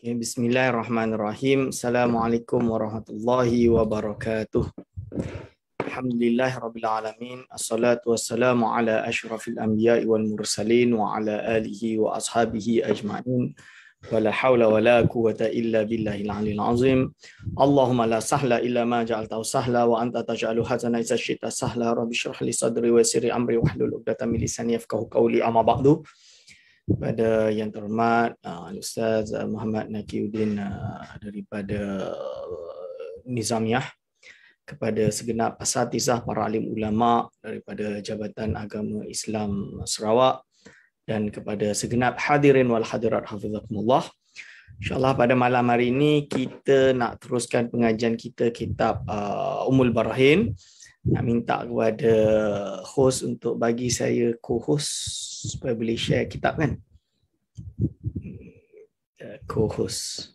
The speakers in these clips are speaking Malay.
Okay, bismillahirrahmanirrahim. Assalamualaikum warahmatullahi wabarakatuh. Alhamdulillahirabbil alamin. Assalatu wassalamu ala asyrafil anbiya'i wal mursalin wa ala alihi wa ashabihi ajma'in. Wala haula wala quwwata illa billahil aliyil azim. Allahumma la sahla illa ma ja'altahu sahla wa anta taj'alu hazana idza syi'ta sahla. Rabbi shrah li sadri wa yassir li amri wahlul 'uqdatam min lisani yafqahu qawli. Amma ba'du. Pada yang terhormat Ustaz Muhammad Nakiuddin daripada Nizamiyah, kepada segenap asatizah para alim ulama daripada Jabatan Agama Islam Sarawak, dan kepada segenap hadirin wal hadirat hafizakumullah. InsyaAllah pada malam hari ini kita nak teruskan pengajian kita kitab Ummul Barahin. Nak minta kepada host untuk bagi saya co-host supaya boleh share kitab kan. Co-host.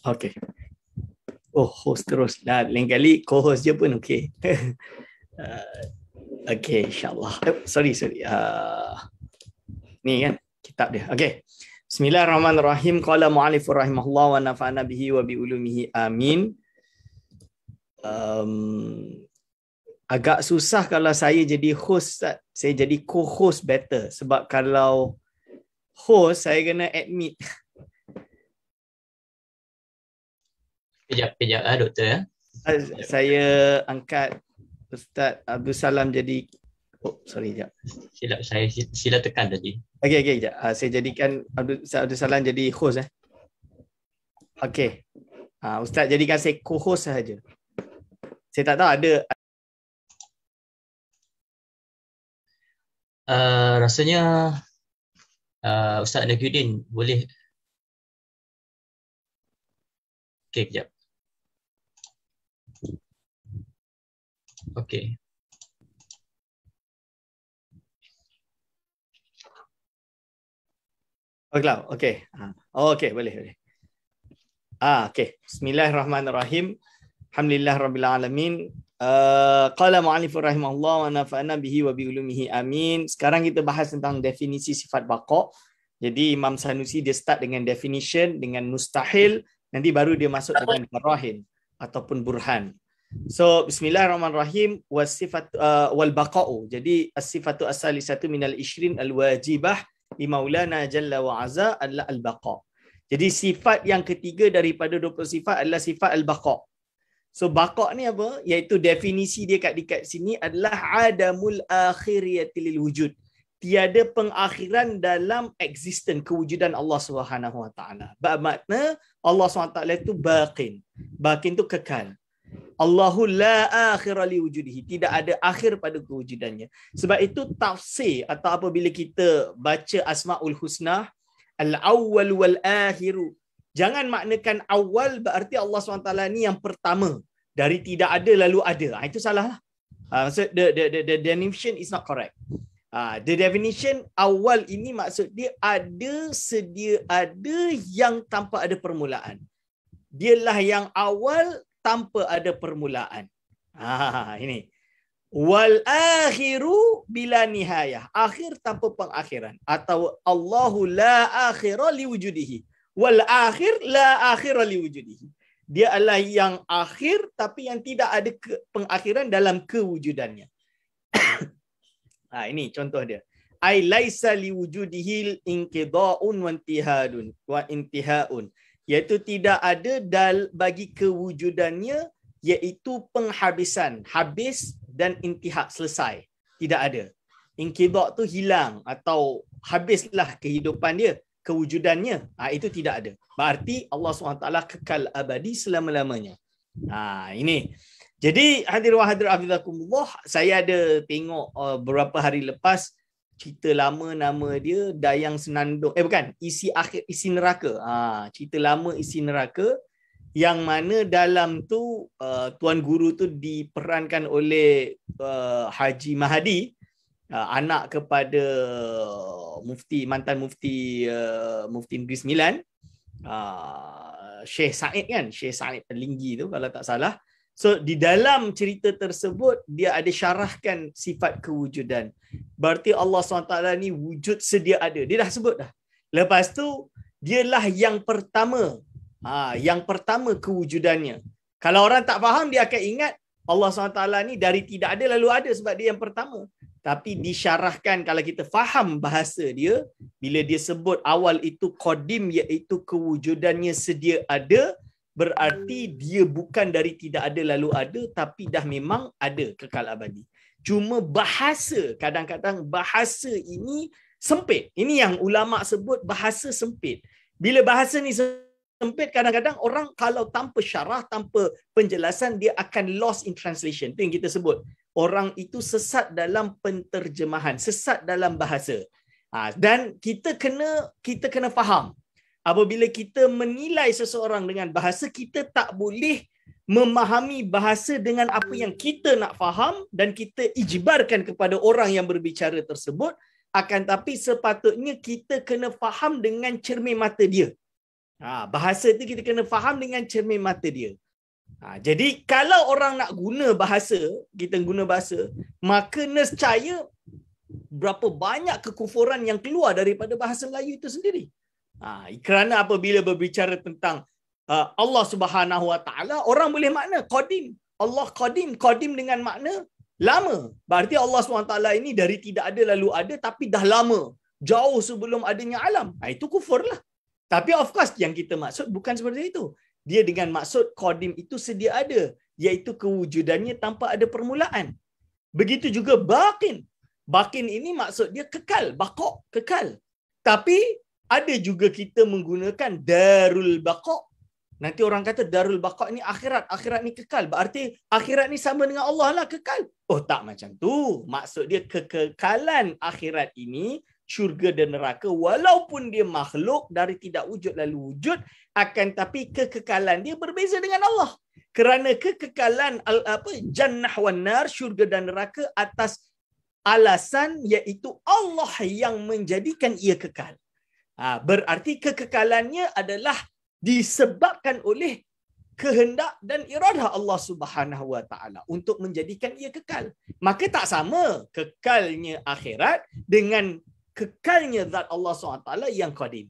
Okay. Oh, host terus. Nah, lain kali co-host je pun okey. Okay, insyaAllah. Sorry. Ni kan, kitab dia. Okay. Bismillahirrahmanirrahim. Qala mu'alifur rahimahullah wa nafa'ana bihi wa bi'ulumihi amin. Agak susah kalau saya jadi host. Saya jadi co-host better. Sebab kalau host, saya kena admit. Kejap doktor. Saya angkat Ustaz Abdul Salam jadi sekejap. Sila tekan tadi. Okey kejap. Saya jadikan Ustaz Abdul Salam jadi host Okey. Ustaz jadikan saya co-host saja. Saya tak tahu ada Rasanya Ustaz Nakiuddin boleh. Okey, kejap. Okey. Okey. Okey, boleh. Okey. Bismillahirrahmanirrahim. Alhamdulillahirabbil alamin. Qala mu'allifur rahimahullah wa nafa'ana bihi wa bi ulumihi amin. Sekarang kita bahas tentang definisi sifat baqa'. Jadi Imam Sanusi dia start dengan definition, dengan mustahil, nanti baru dia masuk dengan barahin ataupun burhan. So bismillahirrahmanirrahim, wasifat wal baqa'u. Jadi as-sifatu as-salisatu minal 20 al-wajibah li Maulana jalla wa azza al-baqa'. Jadi sifat yang ketiga daripada 20 sifat adalah sifat al-baqa'. So baqa' ni apa? Iaitu definisi dia kat sini adalah adamul akhiriyati lil wujud. Tiada pengakhiran dalam existence kewujudan Allah Subhanahu wa taala. Bermakna Allah Subhanahu wa taala itu baqin. Baqin itu kekal. Allahu la akhira li wujudihi. Tidak ada akhir pada kewujudannya. Sebab itu tafsir atau apabila kita baca Asmaul Husna, al-awwal wal akhiru. Jangan maknakan awal berarti Allah SWT ni yang pertama. Dari tidak ada lalu ada. Itu salah lah. So the definition is not correct. The definition awal ini maksud dia ada, sedia ada, yang tanpa ada permulaan. Dialah yang awal tanpa ada permulaan. Ini. Wal akhiru bila nihayah. Akhir tanpa pengakhiran. Atau Allahu la akhira li wujudihi. Wal akhir la akhira li wujudihi. Dia adalah yang akhir tapi yang tidak ada pengakhiran dalam kewujudannya. Ini contoh dia. Ai laisa li wujudihi inqida'un wa intihaun. Iaitu tidak ada bagi kewujudannya, iaitu penghabisan, habis dan intihak, selesai. Tidak ada. inqidha tu hilang atau habislah kehidupan dia, kewujudannya. Itu tidak ada. Berarti Allah SWT kekal abadi selama-lamanya. Ini. Jadi hadir wa hadir hafizakumullah, saya ada tengok beberapa hari lepas cerita lama, nama dia Dayang Senandung. Isi Neraka. Cerita lama Isi Neraka, yang mana dalam tu Tuan Guru tu diperankan oleh Haji Mahdi, anak kepada mantan mufti Negeri Sembilan, Syekh Said kan, Syekh Said Linggi tu kalau tak salah. So di dalam cerita tersebut dia ada syarahkan sifat kewujudan. Berarti Allah SWT ni wujud sedia ada. Dia dah sebut dah. Lepas tu dialah yang pertama. Yang pertama kewujudannya. Kalau orang tak faham, dia akan ingat Allah SWT ni dari tidak ada lalu ada sebab dia yang pertama. Tapi disyarahkan kalau kita faham bahasa dia, bila dia sebut awal itu qadim, iaitu kewujudannya sedia ada, berarti dia bukan dari tidak ada lalu ada, tapi dah memang ada kekal abadi. Cuma bahasa, kadang-kadang bahasa ini sempit. Ini yang ulama sebut bahasa sempit. Bila bahasa ni sempit, kadang-kadang orang kalau tanpa syarah, tanpa penjelasan, dia akan lost in translation. Itu yang kita sebut. Orang itu sesat dalam penterjemahan, sesat dalam bahasa. Dan kita kena faham. Apabila kita menilai seseorang dengan bahasa, kita tak boleh memahami bahasa dengan apa yang kita nak faham dan kita ijbarkan kepada orang yang berbicara tersebut. Akan tapi sepatutnya kita kena faham dengan cermin mata dia. Bahasa itu kita kena faham dengan cermin mata dia. Jadi kalau orang nak guna bahasa, kita guna bahasa, maka nescaya berapa banyak kekufuran yang keluar daripada bahasa Melayu itu sendiri. Kerana apabila berbicara tentang Allah Subhanahu Wa Taala, orang boleh makna qadim. Allah qadim dengan makna lama. Berarti Allah SWT ini dari tidak ada lalu ada, tapi dah lama, jauh sebelum adanya alam. Itu kufur lah. Tapi of course yang kita maksud bukan seperti itu. Dia dengan maksud qadim itu sedia ada, iaitu kewujudannya tanpa ada permulaan. Begitu juga baqin. Baqin ini maksud dia kekal, baqa, kekal. Tapi ada juga kita menggunakan darul baqa. Nanti orang kata darul baqa ni akhirat, akhirat ni kekal. Berarti akhirat ni sama dengan Allah lah, kekal. Oh tak macam tu. Maksud dia kekekalan akhirat ini, syurga dan neraka, walaupun dia makhluk dari tidak wujud lalu wujud, akan tapi kekekalan dia berbeza dengan Allah. Kerana kekekalan jannah wan nar, syurga dan neraka, atas alasan iaitu Allah yang menjadikan ia kekal. Berarti kekekalannya adalah disebabkan oleh kehendak dan iradah Allah Subhanahu Wa Taala untuk menjadikan ia kekal. Maka tak sama kekalnya akhirat dengan kekalnya zat Allah SWT yang qadim.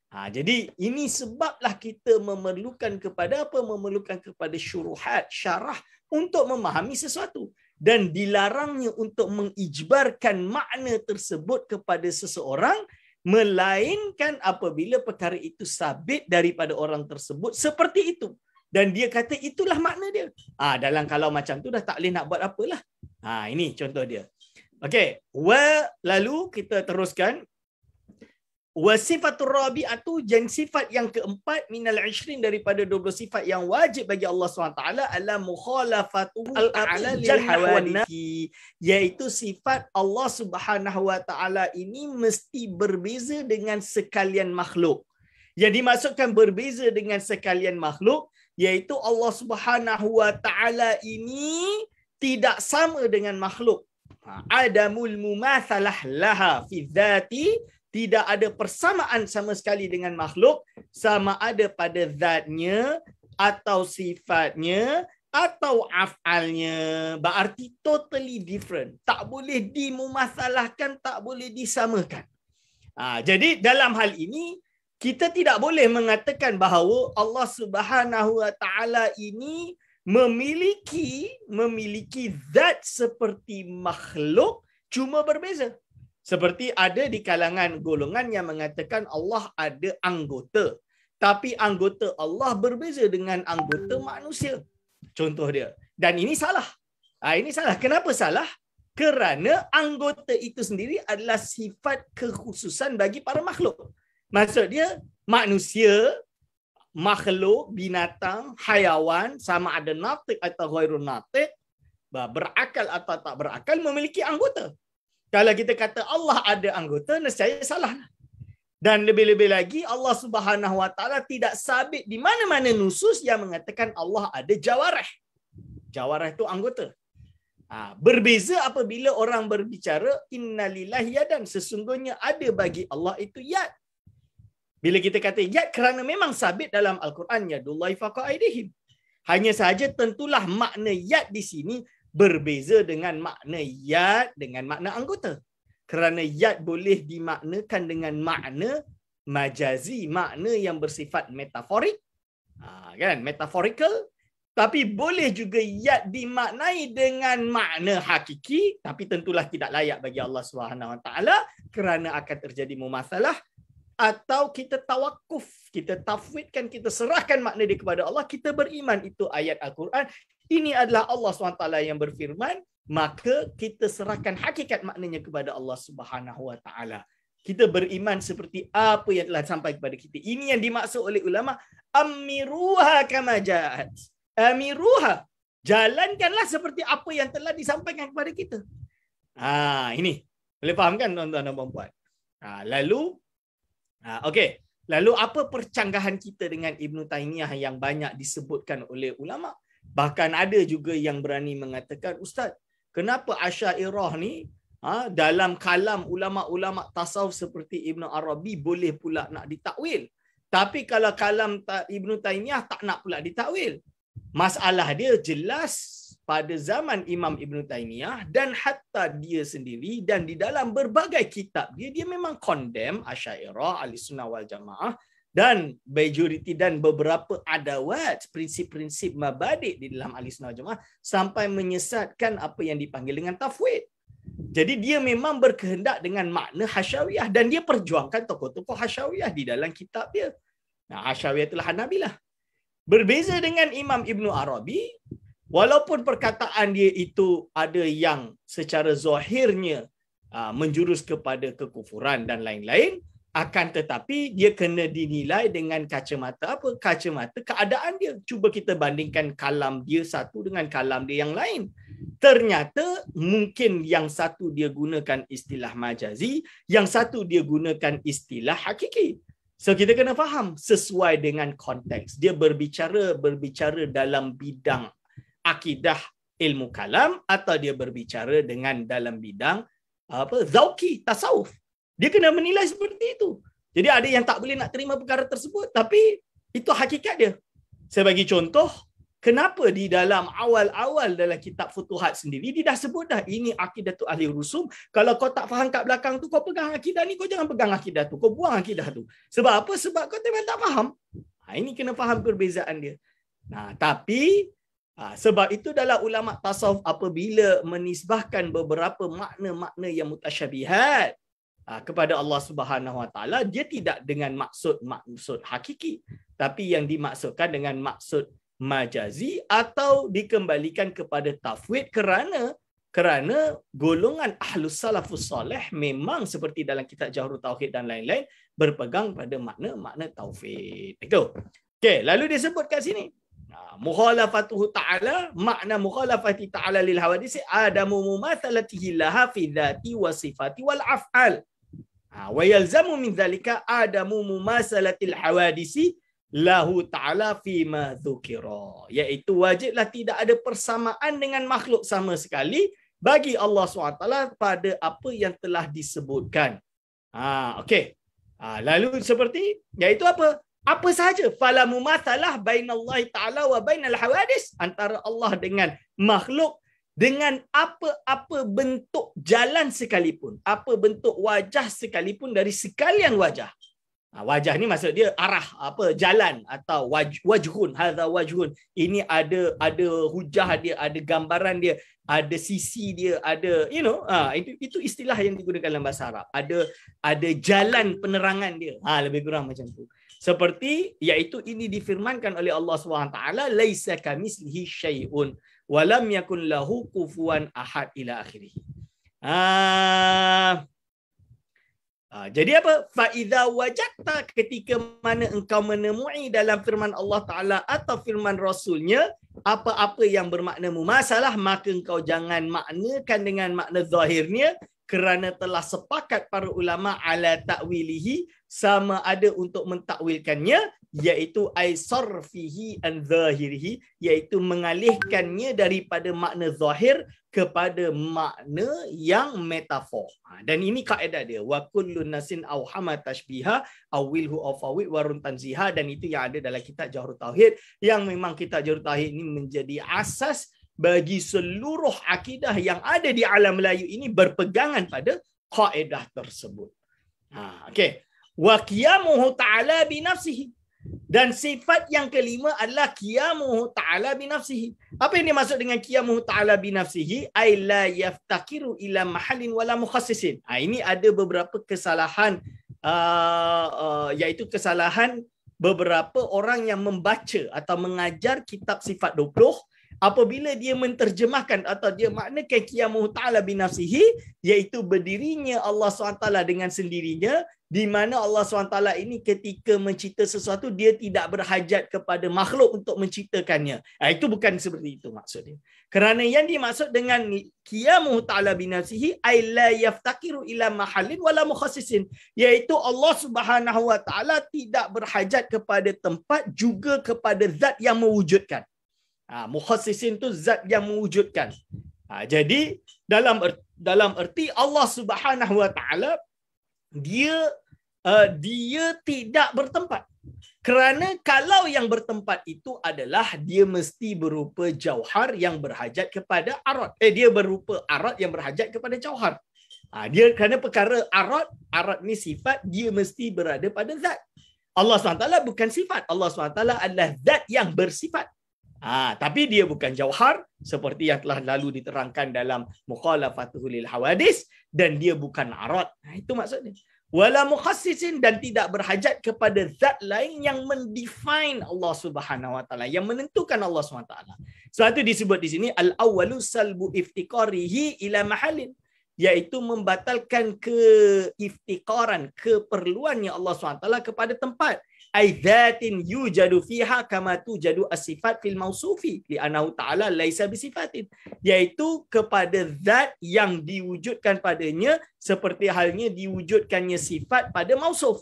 Jadi ini sebablah kita memerlukan kepada syuruhat, syarah untuk memahami sesuatu. Dan dilarangnya untuk mengijbarkan makna tersebut kepada seseorang, melainkan apabila perkara itu sabit daripada orang tersebut seperti itu. Dan dia kata itulah makna dia. Dalam kalau macam tu dah tak boleh nak buat apalah. Ini contoh dia. Okey, lalu kita teruskan. Wa sifatur rabi'atu, dan sifat yang keempat minal 20 daripada 20 sifat yang wajib bagi Allah SWT, ala mukhalafatuhu al-a'la lil hawadithi, iaitu sifat Allah Subhanahu Wa Taala ini mesti berbeza dengan sekalian makhluk. Yang dimaksudkan berbeza dengan sekalian makhluk, iaitu Allah Subhanahu Wa Taala ini tidak sama dengan makhluk. Adamul mumatsalah laha fi dzati, tidak ada persamaan sama sekali dengan makhluk, sama ada pada zatnya atau sifatnya atau af'alnya. Berarti totally different. Tak boleh dimumatsalahkan, tak boleh disamakan. Jadi dalam hal ini kita tidak boleh mengatakan bahawa Allah Subhanahu Wa Taala ini memiliki zat seperti makhluk, cuma berbeza. Seperti ada di kalangan golongan yang mengatakan Allah ada anggota, tapi anggota Allah berbeza dengan anggota manusia. Contoh dia. Dan ini salah. Ini salah. Kenapa salah? Kerana anggota itu sendiri adalah sifat kekhususan bagi para makhluk. Maksud dia, manusia, makhluk, binatang, hayawan, sama ada natik atau ghairun natik, berakal atau tak berakal, memiliki anggota. Kalau kita kata Allah ada anggota, nescaya salah. Dan lebih-lebih lagi, Allah Subhanahu Wa Taala tidak sabit di mana-mana nusus yang mengatakan Allah ada jawarih. Jawarih itu anggota. Berbeza apabila orang berbicara innalillahi yadan, sesungguhnya ada bagi Allah itu yad. Bila kita kata yad, kerana memang sabit dalam Al-Quran, yadullahi faqa aydihim. Hanya sahaja tentulah makna yad di sini berbeza dengan makna yad dengan makna anggota. Kerana yad boleh dimaknakan dengan makna majazi, makna yang bersifat metaforik, kan, metaphorical. Tapi boleh juga yad dimaknai dengan makna hakiki, tapi tentulah tidak layak bagi Allah Subhanahu Wa Taala kerana akan terjadi mumatsalah, atau kita tawakuf, kita tafwidkan, kita serahkan makna dia kepada Allah, kita beriman itu ayat Al-Quran, ini adalah Allah SWT yang berfirman, maka kita serahkan hakikat maknanya kepada Allah Subhanahu Wa Taala. Kita beriman seperti apa yang telah sampai kepada kita. Ini yang dimaksud oleh ulama, amiruha kama ja'at. Amiruha, jalankanlah seperti apa yang telah disampaikan kepada kita. Ini boleh faham kan tuan-tuan dan puan-puan? Lalu lalu apa percanggahan kita dengan Ibn Taymiyah yang banyak disebutkan oleh ulama? Bahkan ada juga yang berani mengatakan, Ustaz, kenapa Asy'ariyah ni dalam kalam ulama-ulama tasawuf seperti Ibn Arabi boleh pula nak ditakwil, tapi kalau kalam Ibn Taymiyah tak nak pula ditakwil? Masalah dia jelas pada zaman Imam Ibn Taymiyah dan hatta dia sendiri, dan di dalam berbagai kitab dia memang condemn Asy'ariyah, Ahlussunnah wal Jamaah, dan majoriti dan beberapa adawat, prinsip-prinsip mabadi' di dalam Ahlussunnah wal Jamaah, sampai menyesatkan apa yang dipanggil dengan tafwid. Jadi dia memang berkehendak dengan makna Hasyawiyah, dan dia perjuangkan tokoh-tokoh Hasyawiyah di dalam kitab dia. Hasyawiyah itulah Hanabilah. Berbeza dengan Imam Ibn Arabi, walaupun perkataan dia itu ada yang secara zahirnya menjurus kepada kekufuran dan lain-lain, akan tetapi dia kena dinilai dengan kacamata apa? Kacamata keadaan dia. Cuba kita bandingkan kalam dia satu dengan kalam dia yang lain. Ternyata mungkin yang satu dia gunakan istilah majazi, yang satu dia gunakan istilah hakiki. So kita kena faham sesuai dengan konteks. Dia berbicara dalam bidang akidah ilmu kalam, atau dia berbicara dengan dalam bidang zauki, tasawuf. Dia kena menilai seperti itu. Jadi ada yang tak boleh nak terima perkara tersebut, tapi itu hakikat dia. Saya bagi contoh, kenapa di dalam awal-awal dalam kitab Futuhat sendiri, dia dah sebut dah, ini akidah tu ahli rusum. Kalau kau tak faham kat belakang tu, kau pegang akidah ni, kau jangan pegang akidah tu. Kau buang akidah tu. Sebab apa? Sebab kau memang tak faham. Ini kena faham perbezaan dia. Tapi sebab itu dalam ulama tasawuf apabila menisbahkan beberapa makna-makna yang mutasyabihat kepada Allah Subhanahu Wa Taala, dia tidak dengan maksud hakiki, tapi yang dimaksudkan dengan maksud majazi, atau dikembalikan kepada tafwid, kerana golongan Ahlus Salafus Saleh memang seperti dalam kitab Jawharut Tauhid dan lain-lain berpegang pada makna tauhid. Itu. Okey, lalu dia sebut kat sini. Mukhalafatuhu ta'ala, makna mukhalafati ta'ala lil hawadis adamu mumathalatihi laha fi dzati wa sifati wal af'al. Wa yalzamu min dzalika adamu mumasalatil hawadisi lahu ta'ala fima dzukira, iaitu wajiblah tidak ada persamaan dengan makhluk sama sekali bagi Allah SWT pada apa yang telah disebutkan. Okey. Lalu seperti, iaitu apa? Apa sahaja? Fala mumatsalah bainallahi ta'ala wa bainal hawadis, antara Allah dengan makhluk, dengan apa-apa bentuk jalan sekalipun, apa bentuk wajah sekalipun dari sekalian wajah. Wajah ni maksud dia arah, jalan, atau wajhun, hadza wajhun. Ini ada hujah dia, ada gambaran dia, ada sisi dia, ada itu istilah yang digunakan dalam bahasa Arab. Ada jalan penerangan dia. Lebih kurang macam tu. Seperti iaitu ini difirmankan oleh Allah SWT, laisa kamitslihi syai'un wa lam yakun lahu kufuwan ahad ila akhirih. Jadi apa? Fa'idha wajadta, ketika mana engkau menemui dalam firman Allah Ta'ala atau firman Rasulnya apa-apa yang bermakna mumasalah, maka engkau jangan maknakan dengan makna zahirnya, kerana telah sepakat para ulama ala ta'wilihi, sama ada untuk mentakwilkannya, iaitu aisarfihi an zahirihi, iaitu mengalihkannya daripada makna zahir kepada makna yang metafor. Dan ini kaedah dia, wa kullu nasin awhama tashbiha awilhu awfawid warun tanziha, dan itu yang ada dalam kitab Jawharut Tauhid, yang memang kitab Jawharut Tauhid ini menjadi asas bagi seluruh akidah yang ada di alam Melayu ini berpegangan pada kaedah tersebut. Okey. Wa qiyamuhu ta'ala binafsihi. Dan sifat yang kelima adalah qiyamuhu ta'ala binafsihi. Apa yang dimaksud dengan qiyamuhu ta'ala binafsihi? Ay la yaftakiru ila mahallin wala mukhassisin. Ini ada beberapa kesalahan, iaitu kesalahan beberapa orang yang membaca atau mengajar kitab sifat 20. Apabila dia menterjemahkan atau dia maknakan qiyamuhu ta'ala binafsihi, iaitu berdirinya Allah SWT dengan sendirinya, di mana Allah SWT ini ketika mencipta sesuatu, dia tidak berhajat kepada makhluk untuk menciptakannya. Itu bukan seperti itu maksudnya. Kerana yang dimaksud dengan qiyamuhu ta'ala binafsihi ay la yaftakiru ila mahallin wala mukhassisin, iaitu Allah Subhanahu wa taala tidak berhajat kepada tempat, juga kepada zat yang mewujudkan. Mukhassisin tu zat yang mewujudkan. Jadi dalam erti Allah Subhanahu wa taala dia tidak bertempat. Kerana kalau yang bertempat itu adalah dia mesti berupa jauhar yang berhajat kepada arad. Dia berupa arad yang berhajat kepada jauhar. Dia kerana perkara arad ni sifat, dia mesti berada pada zat. Allah SWT bukan sifat. Allah SWT adalah zat yang bersifat. Tapi dia bukan jauhar seperti yang telah lalu diterangkan dalam Mukhalafatuhu lil Hawadis, dan dia bukan arad. Itu maksudnya. Wala mukhassisin, dan tidak berhajat kepada zat lain yang mendefine Allah Subhanahu wa taala, yang menentukan Allah Subhanahu wa taala. Sebab itu disebut di sini al-awwalu salbu iftiqarihi ila mahallin, iaitu membatalkan keiftiqaran, keperluannya Allah SWT kepada tempat. Ai dzatin yujadu fiha kama tujadu as-sifat fil mausufi li'annahu ta'ala laisa bisifatin, iaitu kepada zat yang diwujudkan padanya seperti halnya diwujudkannya sifat pada mausuf.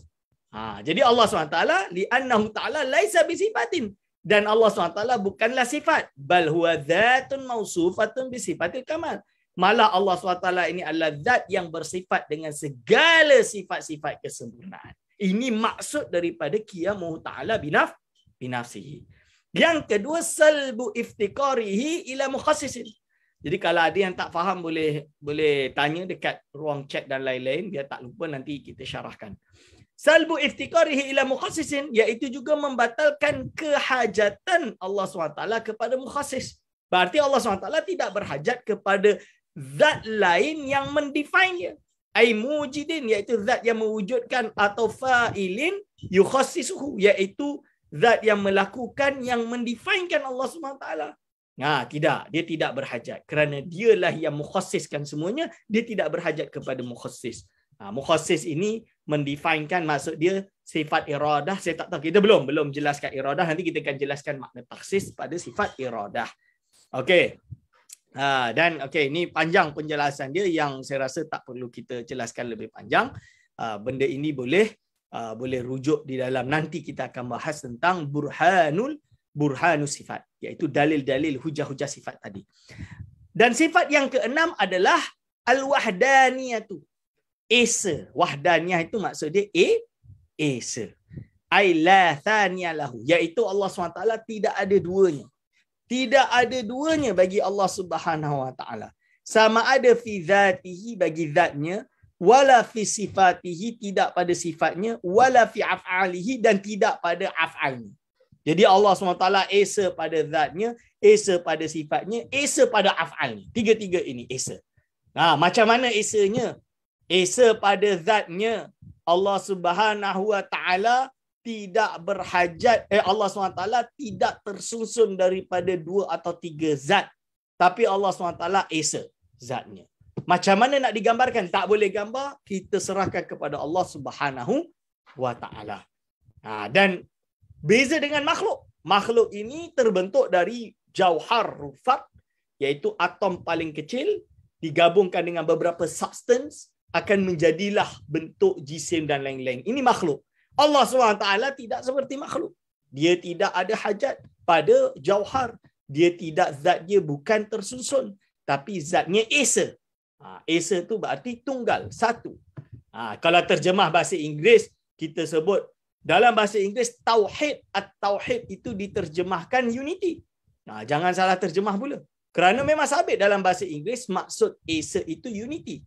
Jadi Allah SWT li'annahu ta'ala laisa bisifatin, dan Allah SWT bukanlah sifat, bal huwa dzatun mausufatun bisifatil kamal. Malah Allah SWT ini adalah zat yang bersifat dengan segala sifat-sifat kesempurnaan. Ini maksud daripada qiyamuhu ta'ala binafsihi. Yang kedua, salbu iftiqarihi ila mukhassisin. Jadi kalau ada yang tak faham boleh tanya dekat ruang chat dan lain-lain, biar tak lupa nanti kita syarahkan. Salbu iftiqarihi ila mukhassisin, iaitu juga membatalkan kehajatan Allah SWT kepada mukhassis. Berarti Allah SWT tidak berhajat kepada zat lain yang mendefine-nya. Ai mujidin, iaitu zat yang mewujudkan, atau fa'ilin yukhassisuhu, iaitu zat yang melakukan, yang mendefinekan Allah SWT. Tidak, dia tidak berhajat kerana dialah yang mukhassiskan semuanya, dia tidak berhajat kepada mukhassis. Mukhassis ini mendefinekan, maksud dia sifat iradah. Saya tak tahu, kita belum jelaskan iradah, nanti kita akan jelaskan makna takhsis pada sifat iradah. Okey. Dan ini panjang penjelasan dia yang saya rasa tak perlu kita jelaskan lebih panjang. Benda ini boleh rujuk di dalam, nanti kita akan bahas tentang burhanus sifat, iaitu dalil-dalil hujah-hujah sifat tadi. Dan sifat yang keenam adalah al-wahdaniyatu, esa. Wahdaniyah itu maksud dia esa. Ai la thaniya lahu, iaitu Allah SWT tidak ada duanya. Tidak ada duanya bagi Allah Subhanahu wa taala. Sama ada fi zatihi, bagi zatnya, wala fi sifatihi, tidak pada sifatnya, wala fi af'alihi, dan tidak pada af'alnya. Jadi Allah SWT esa pada zatnya, esa pada sifatnya, esa pada af'alnya. Tiga-tiga ini esa. Macam mana esanya? Esa pada zatnya, Allah Subhanahu wa taala tidak berhajat, Allah SWT tidak tersusun daripada 2 atau 3 zat. Tapi Allah SWT esa zatnya. Macam mana nak digambarkan? Tak boleh gambar, kita serahkan kepada Allah Subhanahu wa taala. Dan beza dengan makhluk. Makhluk ini terbentuk dari jauhar rufat, iaitu atom paling kecil digabungkan dengan beberapa substance akan menjadilah bentuk jisim dan lain-lain. Ini makhluk. Allah SWT tidak seperti makhluk. Dia tidak ada hajat pada jauhar. Dia tidak, zat dia bukan tersusun, tapi zatnya esa. Esa tu berarti tunggal, satu. Kalau terjemah bahasa Inggeris, kita sebut dalam bahasa Inggeris tauhid, at-tauhid itu diterjemahkan unity. Jangan salah terjemah pula. Kerana memang sabit dalam bahasa Inggeris maksud esa itu unity.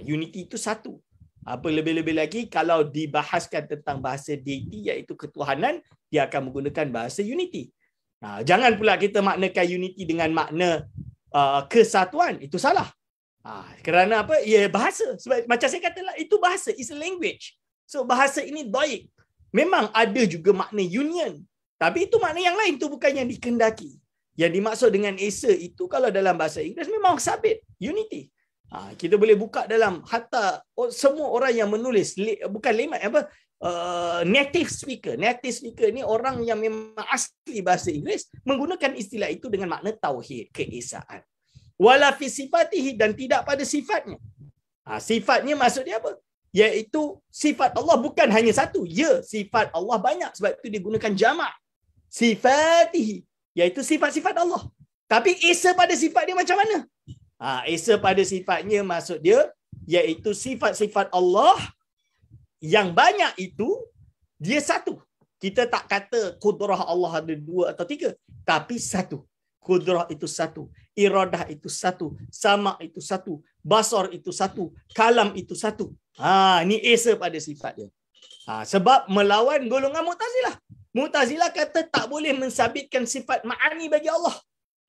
Unity itu satu. Apa lebih-lebih lagi kalau dibahaskan tentang bahasa deity iaitu ketuhanan, dia akan menggunakan bahasa unity. Jangan pula kita maknakan unity dengan makna kesatuan, itu salah. Kerana apa? Ya, bahasa. Sebab macam saya katalah, itu bahasa, it's a language. So bahasa ini dhaif. Memang ada juga makna union, tapi itu makna yang lain, itu bukan yang dikendaki. Yang dimaksud dengan esa itu kalau dalam bahasa Inggeris memang sabit, unity. Kita boleh buka dalam hatta semua orang yang menulis, bukan layman, native speaker. Native speaker ni orang yang memang asli bahasa Inggeris menggunakan istilah itu dengan makna tauhid, keesaan. Wala fi sifatihi, dan tidak pada sifatnya. Sifatnya maksud dia apa? Iaitu sifat Allah bukan hanya satu. Ya, sifat Allah banyak, sebab itu digunakan jamak. Sifatihi, iaitu sifat-sifat Allah. Tapi esa pada sifat dia macam mana? Esa pada sifatnya maksud dia iaitu sifat-sifat Allah yang banyak itu dia satu. Kita tak kata kudrah Allah ada dua atau tiga, tapi satu. Kudrah itu satu, iradah itu satu, sama itu satu, basar itu satu, kalam itu satu. Ni esa pada sifat dia. Sebab melawan golongan Mu'tazilah. Mu'tazilah kata tak boleh mensabitkan sifat ma'ani bagi Allah.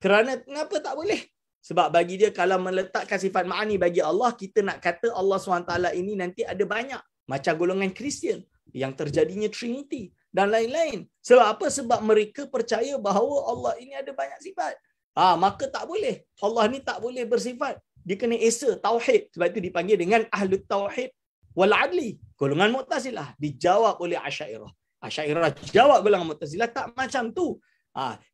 Kerana kenapa tak boleh? Sebab bagi dia kalau meletakkan sifat ma'ani bagi Allah, kita nak kata Allah SWT ini nanti ada banyak. Macam golongan Kristian yang terjadinya Trinity dan lain-lain. Sebab apa? Sebab mereka percaya bahawa Allah ini ada banyak sifat. Maka tak boleh. Allah ni tak boleh bersifat. Dia kena esa, tauhid. Sebab itu dipanggil dengan Ahlut Tauhid wal Adli. Golongan Mu'tazilah dijawab oleh Asy'ariyah. Asy'ariyah jawab golongan Mu'tazilah tak macam tu.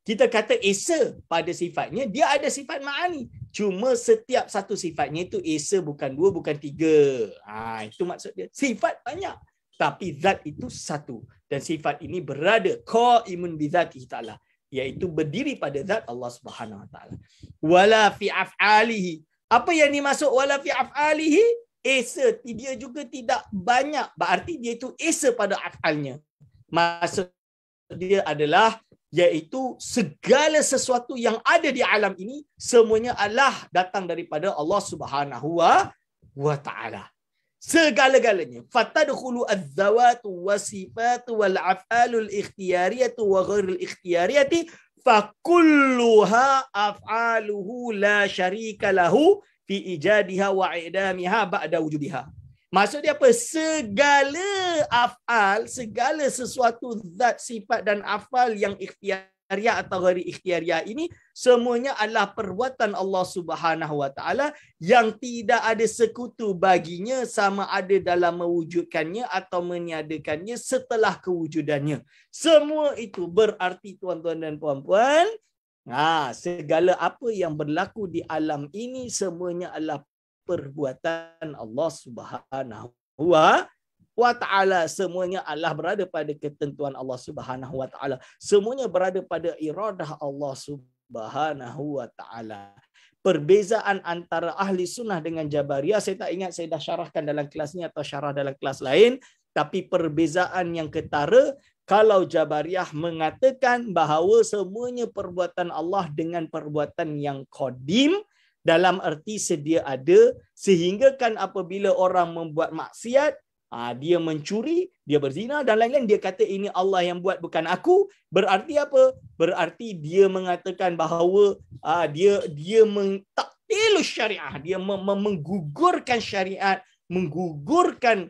Kita kata esa pada sifatnya, dia ada sifat ma'ani. Cuma setiap satu sifatnya itu esa, bukan dua, bukan tiga. Itu maksud dia. Sifat banyak, tapi zat itu satu. Dan sifat ini berada qaimun bi dzatihi ta'ala, iaitu berdiri pada zat Allah Subhanahu wa taala. Wala fi af'alihi. Apa yang dimaksud wala fi af'alihi? Esa dia juga tidak banyak. Berarti dia itu esa pada af'alnya. Maksud dia adalah iaitu segala sesuatu yang ada di alam ini semuanya adalah datang daripada Allah Subhanahu wa taala. Segala-galanya. Fatadkhulu az-zawatu was-sifatu wal-af'alul ikhtiyariyatu wa ghairul ikhtiyariyati fakulluha af'aluhu la syarika lahu fi ijadiha wa i'damiha ba'da wujudiha. Maksud dia apa? Segala af'al, segala sesuatu zat, sifat dan af'al yang ikhtiyariah atau ghairi ikhtiyariah ini semuanya adalah perbuatan Allah Subhanahu wa taala yang tidak ada sekutu baginya, sama ada dalam mewujudkannya atau meniadakannya setelah kewujudannya. Semua itu berarti, tuan-tuan dan puan-puan, segala apa yang berlaku di alam ini semuanya adalah perbuatan Allah Subhanahu wa taala. Semuanya adalah berada pada ketentuan Allah Subhanahu wa taala. Semuanya berada pada iradah Allah Subhanahu wa taala. Perbezaan antara ahli sunnah dengan Jabariyah, saya tak ingat saya dah syarahkan dalam kelas ni atau syarah dalam kelas lain, tapi perbezaan yang ketara, kalau Jabariyah mengatakan bahawa semuanya perbuatan Allah dengan perbuatan yang qadim, dalam erti sedia ada, sehingga kan apabila orang membuat maksiat, dia mencuri, dia berzina dan lain-lain, dia kata ini Allah yang buat, bukan aku. Berarti apa? Berarti dia mengatakan bahawa dia mentaktilus syariah, dia menggugurkan syariat, menggugurkan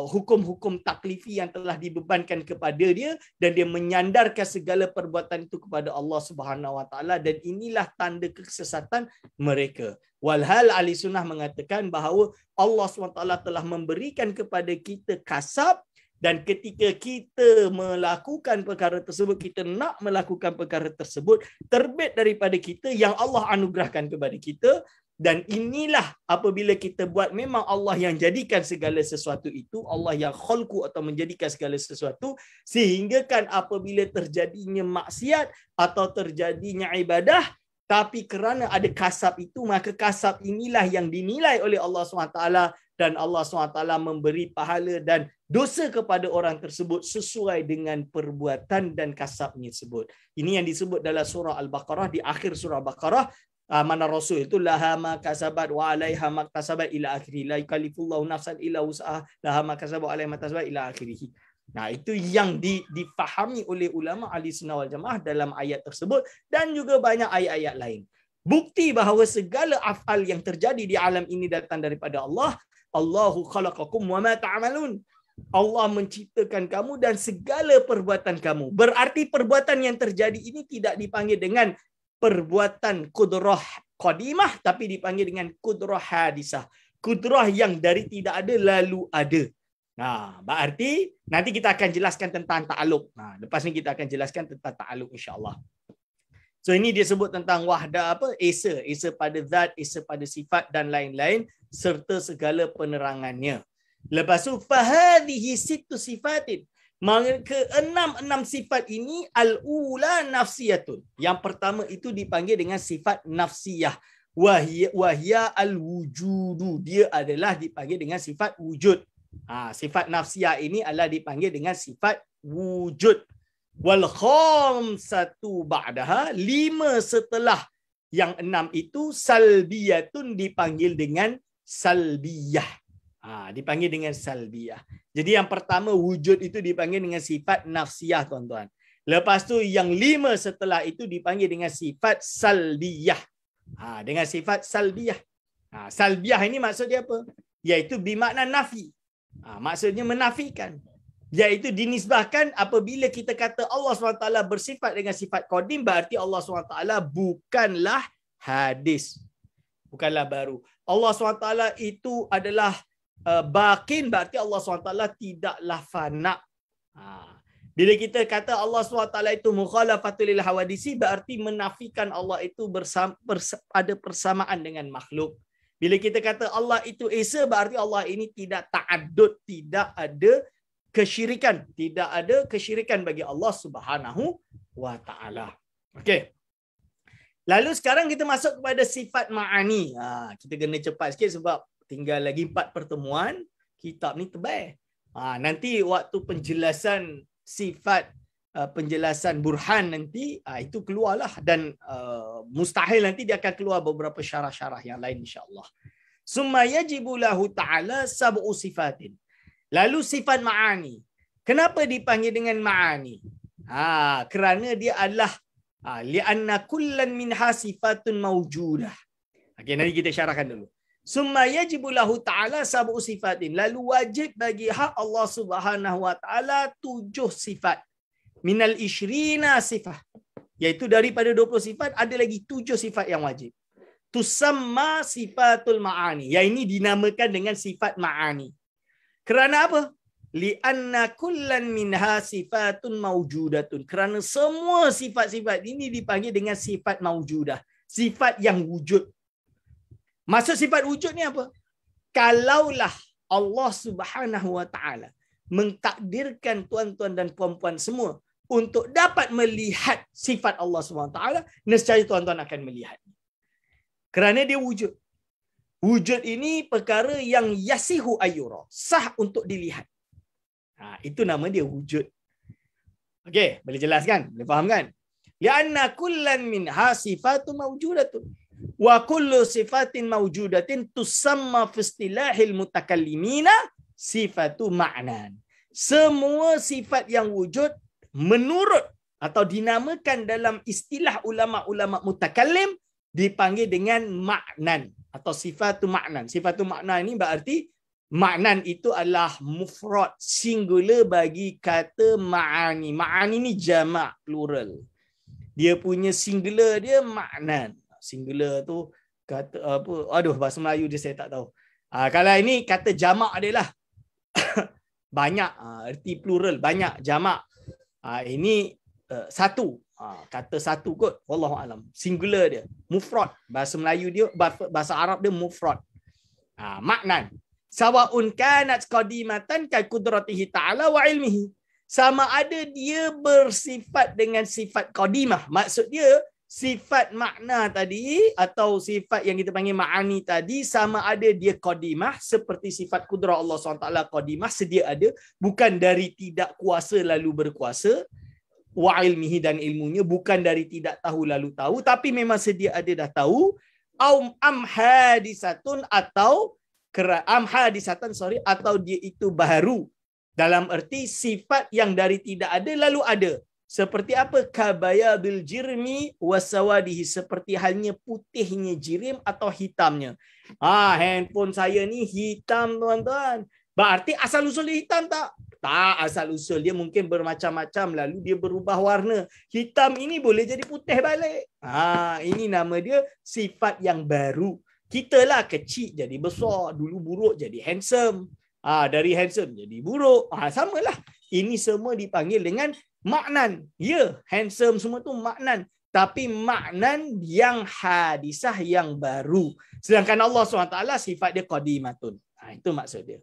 hukum-hukum taklifi yang telah dibebankan kepada dia, dan dia menyandarkan segala perbuatan itu kepada Allah Subhanahu Wa Taala, dan inilah tanda kesesatan mereka. Walhal ahli sunnah mengatakan bahawa Allah SWT telah memberikan kepada kita kasab, dan ketika kita melakukan perkara tersebut, kita nak melakukan perkara tersebut, terbit daripada kita yang Allah anugerahkan kepada kita. Dan inilah apabila kita buat, memang Allah yang jadikan segala sesuatu itu, Allah yang khalqu atau menjadikan segala sesuatu, sehingga kan apabila terjadinya maksiat atau terjadinya ibadah, tapi kerana ada kasab itu, maka kasab inilah yang dinilai oleh Allah SWT, dan Allah SWT memberi pahala dan dosa kepada orang tersebut sesuai dengan perbuatan dan kasabnya tersebut. Ini yang disebut dalam surah Al-Baqarah, di akhir surah Al-Baqarah, mana Rasul itu laha ma kasabat wa alaiha ma kasabat ila akhirih, la yukallifullahu nafsan illa wus'aha laha ma kasabat wa alaiha ma kasabat ila akhirih. Nah, itu yang difahami oleh ulama ahli sunnah wal jamaah dalam ayat tersebut, dan juga banyak ayat-ayat lain. Bukti bahawa segala af'al yang terjadi di alam ini datang daripada Allah. Allahu khalaqakum wa ma ta'malun. Allah menciptakan kamu dan segala perbuatan kamu. Berarti perbuatan yang terjadi ini tidak dipanggil dengan perbuatan kudrah qadimah, tapi dipanggil dengan kudrah hadisah. Kudrah yang dari tidak ada lalu ada. Nah, berarti nanti kita akan jelaskan tentang ta'alluq. Nah, lepas ni kita akan jelaskan tentang ta'alluq insya-Allah. So ini dia sebut tentang wahda esa pada zat, esa pada sifat dan lain-lain serta segala penerangannya. Lepas tu fahadhihi sittu sifatin. Maka enam sifat ini al-ula nafsiyatun. Yang pertama itu dipanggil dengan sifat nafsiyah. Wahya al-wujudu. Dia adalah dipanggil dengan sifat wujud. Sifat nafsiyah ini adalah dipanggil dengan sifat wujud. Wal khamsatu ba'daha, 5 setelah yang 6 itu salbiyatun, dipanggil dengan salbiyah. Dipanggil dengan salbiyah. Jadi yang pertama wujud itu dipanggil dengan sifat nafsiyah, tuan-tuan. Lepas tu yang 5 setelah itu dipanggil dengan sifat salbiyah. Dengan sifat salbiyah. Salbiyah ini maksudnya apa? Iaitu bermakna nafi. Maksudnya menafikan. Iaitu dinisbahkan apabila kita kata Allah SWT bersifat dengan sifat qadim, berarti Allah SWT bukanlah hadis. Bukanlah baru. Allah SWT itu adalah baqin, berarti Allah SWT tidaklah fana. Bila kita kata Allah SWT itu mukhalafatul lil hawadisi, berarti menafikan Allah itu ada persamaan dengan makhluk. Bila kita kata Allah itu esa, berarti Allah ini tidak ta'addud, tidak ada kesyirikan. Tidak ada kesyirikan bagi Allah Subhanahu wa Ta'ala. Okey. Lalu sekarang kita masuk kepada sifat ma'ani. Kita kena cepat sikit sebab tinggal lagi 4 pertemuan. Kitab ni tebal. Nanti waktu penjelasan sifat, penjelasan burhan nanti, itu keluarlah. Dan mustahil nanti dia akan keluar beberapa syarah-syarah yang lain insya-Allah. Summa yajibu lahu ta'ala sab'u sifatin. Lalu sifat ma'ani. Kenapa dipanggil dengan ma'ani? Kerana dia adalah li'anna kullan minha sifatun mawjudah. Okey, nanti kita syarahkan dulu. Summa yajibu lahu ta'ala sab'u sifatin. Lalu wajib bagi hak Allah Subhanahu wa Ta'ala 7 sifat. Minal ishrina sifat. Iaitu daripada 20 sifat ada lagi 7 sifat yang wajib. Tusamma sifatul ma'ani. Yang ini dinamakan dengan sifat ma'ani. Kerana apa? Li'anna kullan minha sifatun mawjudatun. Kerana semua sifat-sifat ini dipanggil dengan sifat mawjudah. Sifat yang wujud. Maksud sifat wujud ni apa? Kalaulah Allah Subhanahu wa Ta'ala mentakdirkan tuan-tuan dan puan-puan semua untuk dapat melihat sifat Allah Subhanahu wa Ta'ala, nescaya tuan-tuan akan melihat. Kerana dia wujud. Wujud ini perkara yang yasihu ayyura, sah untuk dilihat. Itu nama dia wujud. Okey, boleh jelaskan? Boleh faham kan? Lianna kullan minha sifatun mawjudatun. Wa kullu sifatin mawjudatin tusamma fi istilahil mutakallimina sifatu ma'nan. Semua sifat yang wujud menurut atau dinamakan dalam istilah ulama-ulama mutakallim dipanggil dengan ma'nan atau sifatu ma'nan. Sifatu makna ini berarti Ma'nan itu adalah mufrad singular bagi kata ma'ani. Ma'ani ni jamak plural. Dia punya singular dia ma'nan. Singular tu kata apa? Aduh, bahasa Melayu dia saya tak tahu. Kalau ini kata jamak dia lah. Banyak, erti plural, banyak, jamak. Ini satu. Kata satu kot. Wallahu alam. Singular dia. Mufrad. Bahasa Melayu dia, bahasa Arab dia mufrad. Ma'nan. Sawa'un kanat qadimatan ka qudratihi ta'ala wa ilmihi. Sama ada dia bersifat dengan sifat qadimah. Maksud dia, sifat makna tadi atau sifat yang kita panggil ma'ani tadi sama ada dia qadimah seperti sifat kudrah Allah SWT qadimah sedia ada, bukan dari tidak kuasa lalu berkuasa, wa ilmihi dan ilmunya bukan dari tidak tahu lalu tahu, tapi memang sedia ada dah tahu, am hadisatun atau atau dia itu baru dalam erti sifat yang dari tidak ada lalu ada. Seperti apa? Kabayadil jirmi wasawadihi, seperti halnya putihnya jirim atau hitamnya. Handphone saya ni hitam tuan-tuan. Berarti asal usul dia hitam tak? Tak, asal usul dia mungkin bermacam-macam lalu dia berubah warna. Hitam ini boleh jadi putih balik. Ini nama dia sifat yang baru. Kita lah kecil jadi besar, dulu buruk jadi handsome. Dari handsome jadi buruk. Samalah. Ini semua dipanggil dengan maknan. Ya, handsome semua tu maknan. Tapi maknan yang hadisah, yang baru. Sedangkan Allah SWT sifat dia qadimatun. Itu maksud dia.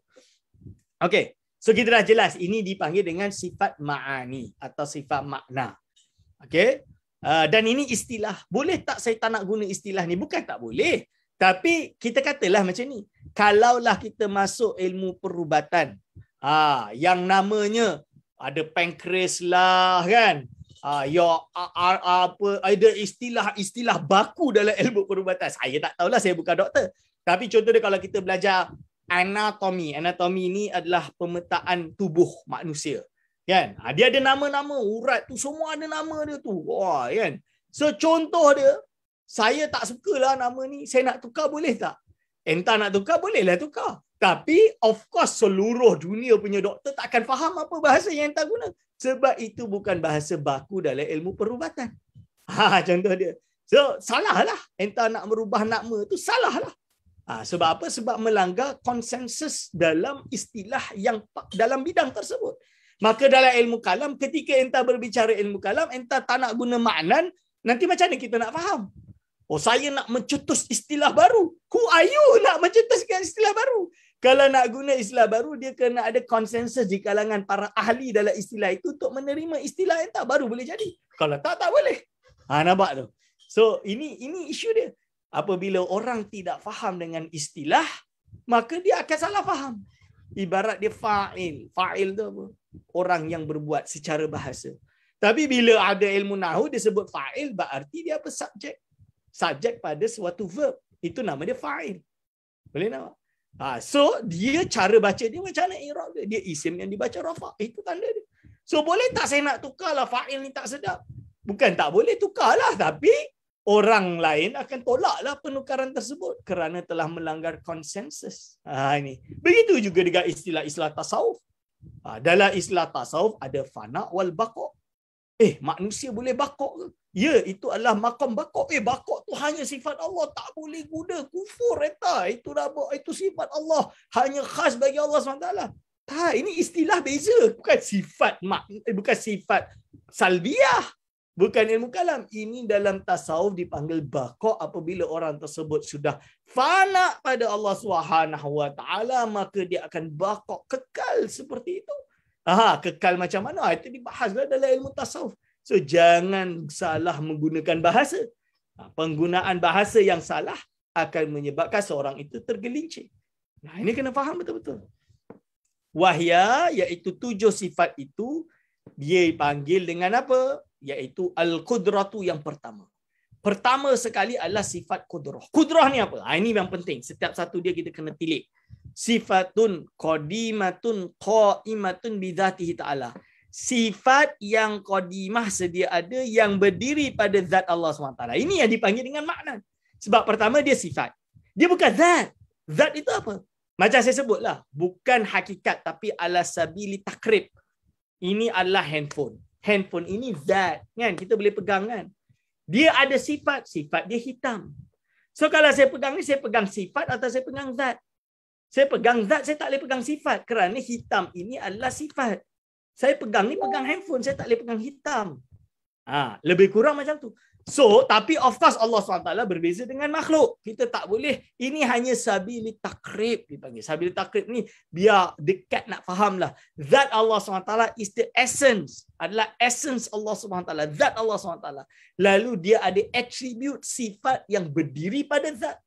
Okey. So kita dah jelas. Ini dipanggil dengan sifat ma'ani atau sifat makna. Okey. Dan ini istilah. Boleh tak saya tak nak guna istilah ni? Bukan tak boleh. Tapi kita katalah macam ni. Kalaulah kita masuk ilmu perubatan. Yang namanya ada pankreas lah kan. Ada istilah baku dalam ilmu perubatan. Saya tak tahulah, saya bukan doktor. Tapi contoh dia kalau kita belajar anatomi. Anatomi ni adalah pemetaan tubuh manusia. Kan? Dia ada nama-nama, urat tu semua ada nama dia tu. Wah, kan? So contoh dia, saya tak sukalah nama ni, saya nak tukar boleh tak? Entah nak tukar, bolehlah tukar. Tapi of course seluruh dunia punya doktor tak akan faham apa bahasa yang entah guna. Sebab itu bukan bahasa baku dalam ilmu perubatan. Contoh dia. So salahlah. Entah nak merubah nama tu salahlah. Sebab apa? Sebab melanggar konsensus dalam istilah yang dalam bidang tersebut. Maka dalam ilmu kalam, ketika entah berbicara ilmu kalam, entah tak nak guna maknan, nanti macam mana kita nak faham? Saya nak mencetus istilah baru. Who are you nak mencetuskan istilah baru? Kalau nak guna istilah baru, dia kena ada konsensus di kalangan para ahli dalam istilah itu untuk menerima istilah yang tak baru boleh jadi. Kalau tak boleh. Nampak tu? So, ini isu dia. Apabila orang tidak faham dengan istilah, maka dia akan salah faham. Ibarat dia fa'il. Fa'il tu apa? Orang yang berbuat secara bahasa. Tapi bila ada ilmu nahu, dia sebut fa'il, berarti dia apa? Subjek. Subjek pada suatu verb. Itu nama dia fa'il. Boleh nampak? So, dia cara baca dia macam mana i'rab dia? Dia isim yang dibaca rafa'. Itu tanda dia. So, boleh tak saya nak tukarlah fa'il ni tak sedap? Bukan tak boleh tukarlah. Tapi, orang lain akan tolaklah penukaran tersebut kerana telah melanggar konsensus. Ini. Begitu juga dengan istilah-istilah tasawuf. Dalam istilah tasawuf ada fana' wal baqa'. Manusia boleh baqa' ke? Ya, itu adalah makam baqa'. Baqa' tu hanya sifat Allah. Tak boleh guna. Kufur. Itu sifat Allah. Hanya khas bagi Allah SWT. Ini istilah beza. Bukan sifat salbiah. Bukan ilmu kalam. Ini dalam tasawuf dipanggil baqa' apabila orang tersebut sudah fana pada Allah SWT, maka dia akan baqa' kekal seperti itu. Kekal macam mana? Itu dibahaslah dalam ilmu tasawuf. So, jangan salah menggunakan bahasa. Penggunaan bahasa yang salah akan menyebabkan seorang itu tergelincir. Ini kena faham betul-betul. Wahya, iaitu 7 sifat itu, dia dipanggil dengan apa? Iaitu al-qudratu yang pertama. Pertama sekali adalah sifat qudrah. Qudrah ni apa? Ini yang penting. Setiap satu dia kita kena tilik. Sifatun qadimatun qaimatun bidzatihi ta'ala. Sifat yang qadimah sedia ada, yang berdiri pada zat Allah SWT. Ini yang dipanggil dengan makna. Sebab pertama dia sifat. Dia bukan zat. Zat itu apa? Macam saya sebutlah, bukan hakikat tapi ala sabili takrib. Ini adalah handphone. Handphone ini zat, kan? Kita boleh pegang, kan? Dia ada sifat, sifat dia hitam. So kalau saya pegang ni, saya pegang sifat atau saya pegang zat? Saya pegang zat, saya tak boleh pegang sifat kerana hitam ini adalah sifat. Saya pegang ni pegang handphone, saya tak boleh pegang hitam. Lebih kurang macam tu. So, tapi of course Allah SWT berbeza dengan makhluk. Kita tak boleh, ini hanya sabili takrib dipanggil. Sabili takrib ni biar dekat nak faham lah. Zat Allah SWT is the essence. Adalah essence Allah SWT. Zat Allah SWT. Lalu dia ada attribute sifat yang berdiri pada zat.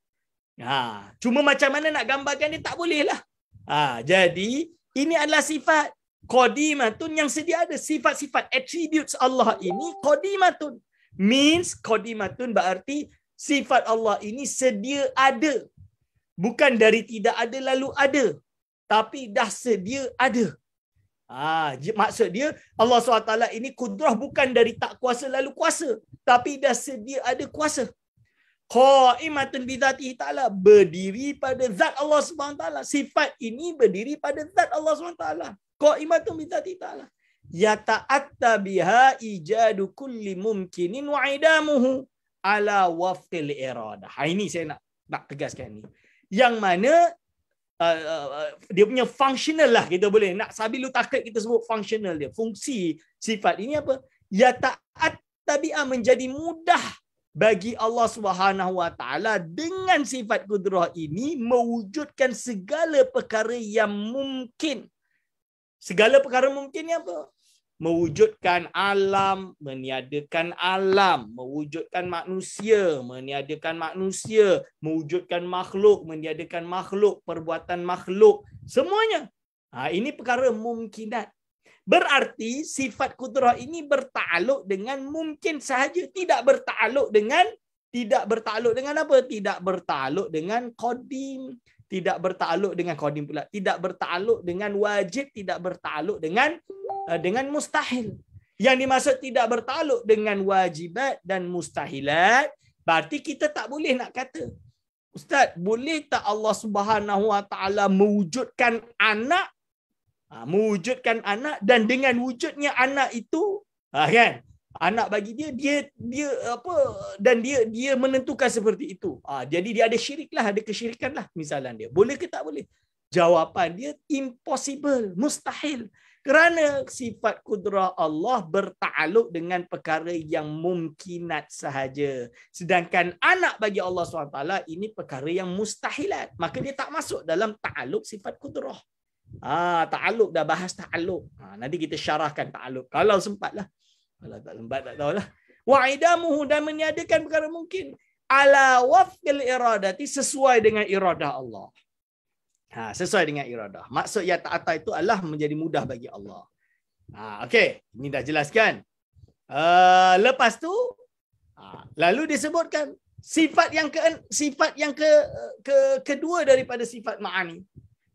Cuma macam mana nak gambarkan dia tak boleh lah. Jadi, ini adalah sifat qadimatun yang sedia ada. Sifat-sifat attributes Allah ini qadimatun. Means qadimatun berarti sifat Allah ini sedia ada. Bukan dari tidak ada lalu ada. Tapi dah sedia ada. Maksud dia Allah SWT ini kudrah bukan dari tak kuasa lalu kuasa. Tapi dah sedia ada kuasa. Qaimatun bidzatihi ta'ala, berdiri pada zat Allah SWT. Sifat ini berdiri pada zat Allah SWT. Qaimatun bidzatihi ta'ala. Yata'atta biha ijadu kulli mumkinin wa idamuhu ala wafqil iradah. Ini saya nak tegaskan ni. Yang mana dia punya functional lah, kita boleh nak sabilu takrib kita sebut functional dia. Fungsi sifat ini apa? Yata'atta biha, menjadi mudah bagi Allah Subhanahu Wa Taala dengan sifat kudrah ini mewujudkan segala perkara yang mungkin. Segala perkara mungkin ni apa? Mewujudkan alam, meniadakan alam, mewujudkan manusia, meniadakan manusia, mewujudkan makhluk, meniadakan makhluk, perbuatan makhluk, semuanya. Ini perkara mungkinat. Berarti sifat kudrah ini bertakluk dengan mungkin sahaja, tidak bertakluk dengan apa? Tidak bertakluk dengan qadim, tidak bertakluk dengan qadim pula, tidak bertakluk dengan wajib, tidak bertakluk dengan mustahil. Yang dimaksud tidak bertakluk dengan wajibat dan mustahilat, berarti kita tak boleh nak kata, Ustaz, boleh tak Allah Subhanahu Wa Taala mewujudkan anak? Mewujudkan anak, dan dengan wujudnya anak itu, kan? Anak bagi dia apa, dan dia menentukan seperti itu. Jadi dia ada syirik lah, ada kesyirikan lah misalan dia. Boleh ke tak boleh? Jawapan dia impossible, mustahil. Kerana sifat kudrah Allah bertakluk dengan perkara yang mumkinat sahaja. Sedangkan anak bagi Allah SWT ini perkara yang mustahilat. Maka dia tak masuk dalam ta'aluk sifat kudrah. Ta'aluk, dah bahas ta'aluk. Nanti kita syarahkan ta'aluk. Kalau sempatlah. Kalau tak sempat tak tahulah. Wa'idamuhu, dan meniadakan perkara mungkin. Ala wafqil iradati, sesuai dengan iradah Allah. Sesuai dengan iradah. Maksud ya ta'ata itu adalah menjadi mudah bagi Allah. Okey, ini dah jelaskan. Lepas tu lalu disebutkan sifat yang kedua daripada sifat ma'ani,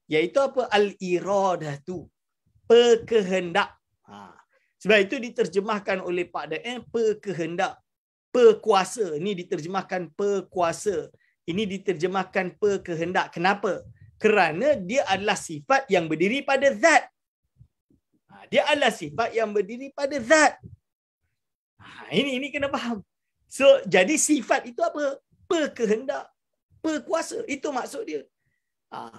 iaitu apa? Al-iradatu, pekehendak. Sebab itu diterjemahkan oleh Pak Daim pekehendak, pekuasa. Ini diterjemahkan pekuasa. Ini diterjemahkan pekehendak. Kenapa? Kerana dia adalah sifat yang berdiri pada zat. Dia adalah sifat yang berdiri pada zat. Ini kena faham. So, jadi sifat itu apa? Pekehendak, pekuasa. Itu maksud dia.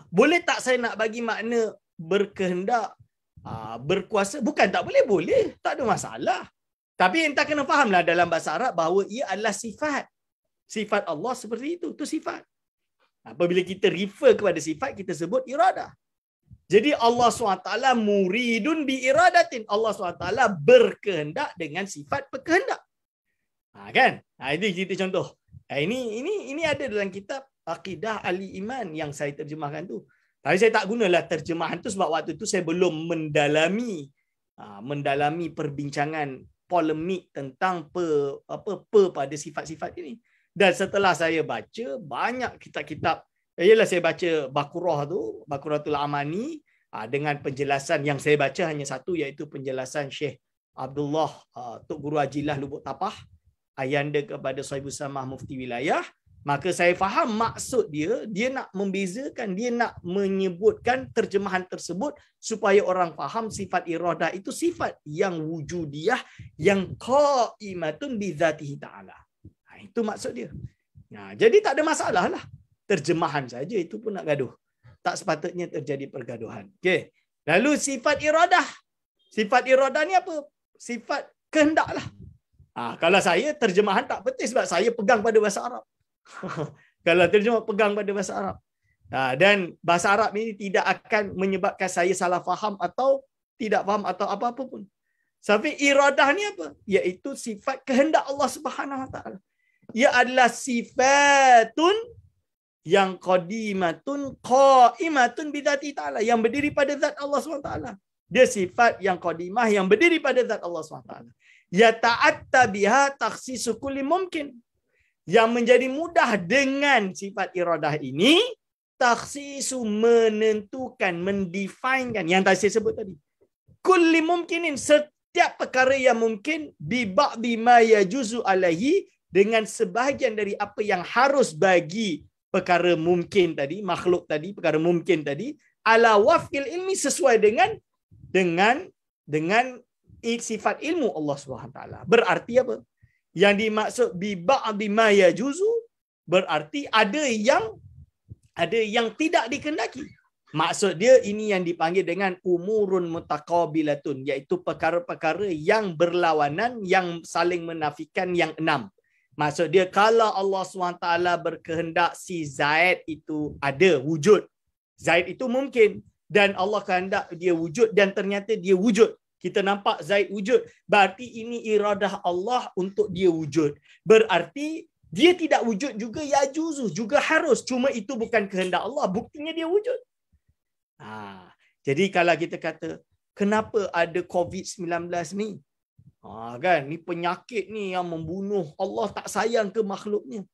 Boleh tak saya nak bagi makna berkehendak, berkuasa? Bukan tak boleh, boleh. Tak ada masalah. Tapi entah kena fahamlah dalam bahasa Arab bahawa ia adalah sifat. Sifat Allah seperti itu. Itu sifat. Apabila kita refer kepada sifat, kita sebut iradah. Jadi Allah SWT muridun bi iradatin. Allah SWT berkehendak dengan sifat berkehendak. Kan? Itu kita contoh. Ini ada dalam kitab Aqidah Ahli Iman yang saya terjemahkan tu. Tapi saya tak gunalah terjemahan tu sebab waktu tu saya belum mendalami perbincangan polemik tentang pada sifat-sifat ini. Dan setelah saya baca banyak kitab-kitab, ialah saya baca Baquratul Amani, dengan penjelasan yang saya baca hanya satu, iaitu penjelasan Syekh Abdullah Tok Guru Ajilah Lubuk Tapah, ayanda kepada Sahibus Samah Mufti Wilayah. Maka saya faham maksud dia nak membezakan, dia nak menyebutkan terjemahan tersebut supaya orang faham sifat iradah itu sifat yang wujudiyah, yang qaimatun bi dzatihi ta'ala. Itu maksud dia. Jadi tak ada masalah lah. Terjemahan saja itu pun nak gaduh. Tak sepatutnya terjadi pergaduhan. Okey. Lalu sifat iradah. Sifat iradah ni apa? Sifat kehendak lah. Kalau saya terjemahan tak penting sebab saya pegang pada bahasa Arab. Kalau terjemah pegang pada bahasa Arab. Dan bahasa Arab ini tidak akan menyebabkan saya salah faham atau tidak faham atau apa-apa pun. Tapi iradah ni apa? Iaitu sifat kehendak Allah Subhanahu Wa Taala. Ia adalah sifatun yang qadimatun qaimatun bi dzati ta'ala, yang berdiri pada zat Allah SWT. Dia sifat yang qadimah yang berdiri pada zat Allah SWT. Ya ta'atta biha takhsisu kulli mumkin. Yang menjadi mudah dengan sifat iradah ini, takhsisu menentukan, mendefinekan yang tadi saya sebut tadi. Kulli mumkinin, setiap perkara yang mungkin, bi ba'di ma yajuzu alaihi, dengan sebahagian dari apa yang harus bagi perkara mungkin tadi, makhluk tadi, perkara mungkin tadi, ala wafil ilmi, sesuai dengan sifat ilmu Allah SWT. Berarti apa? Yang dimaksud bi ba'di ma yajuzu berarti ada yang tidak dikehendaki. Maksud dia ini yang dipanggil dengan umurun mutaqabilatun, iaitu perkara-perkara yang berlawanan, yang saling menafikan, yang 6. Maksud dia kalau Allah SWT berkehendak si Zaid itu ada, wujud. Zaid itu mungkin. Dan Allah kehendak dia wujud dan ternyata dia wujud. Kita nampak Zaid wujud. Berarti ini iradah Allah untuk dia wujud. Berarti dia tidak wujud juga ya juzu, juga harus. Cuma itu bukan kehendak Allah. Buktinya dia wujud. Jadi kalau kita kata, kenapa ada COVID-19 ni? Kan, ni penyakit ni yang membunuh. Allah tak sayang ke makhluknya?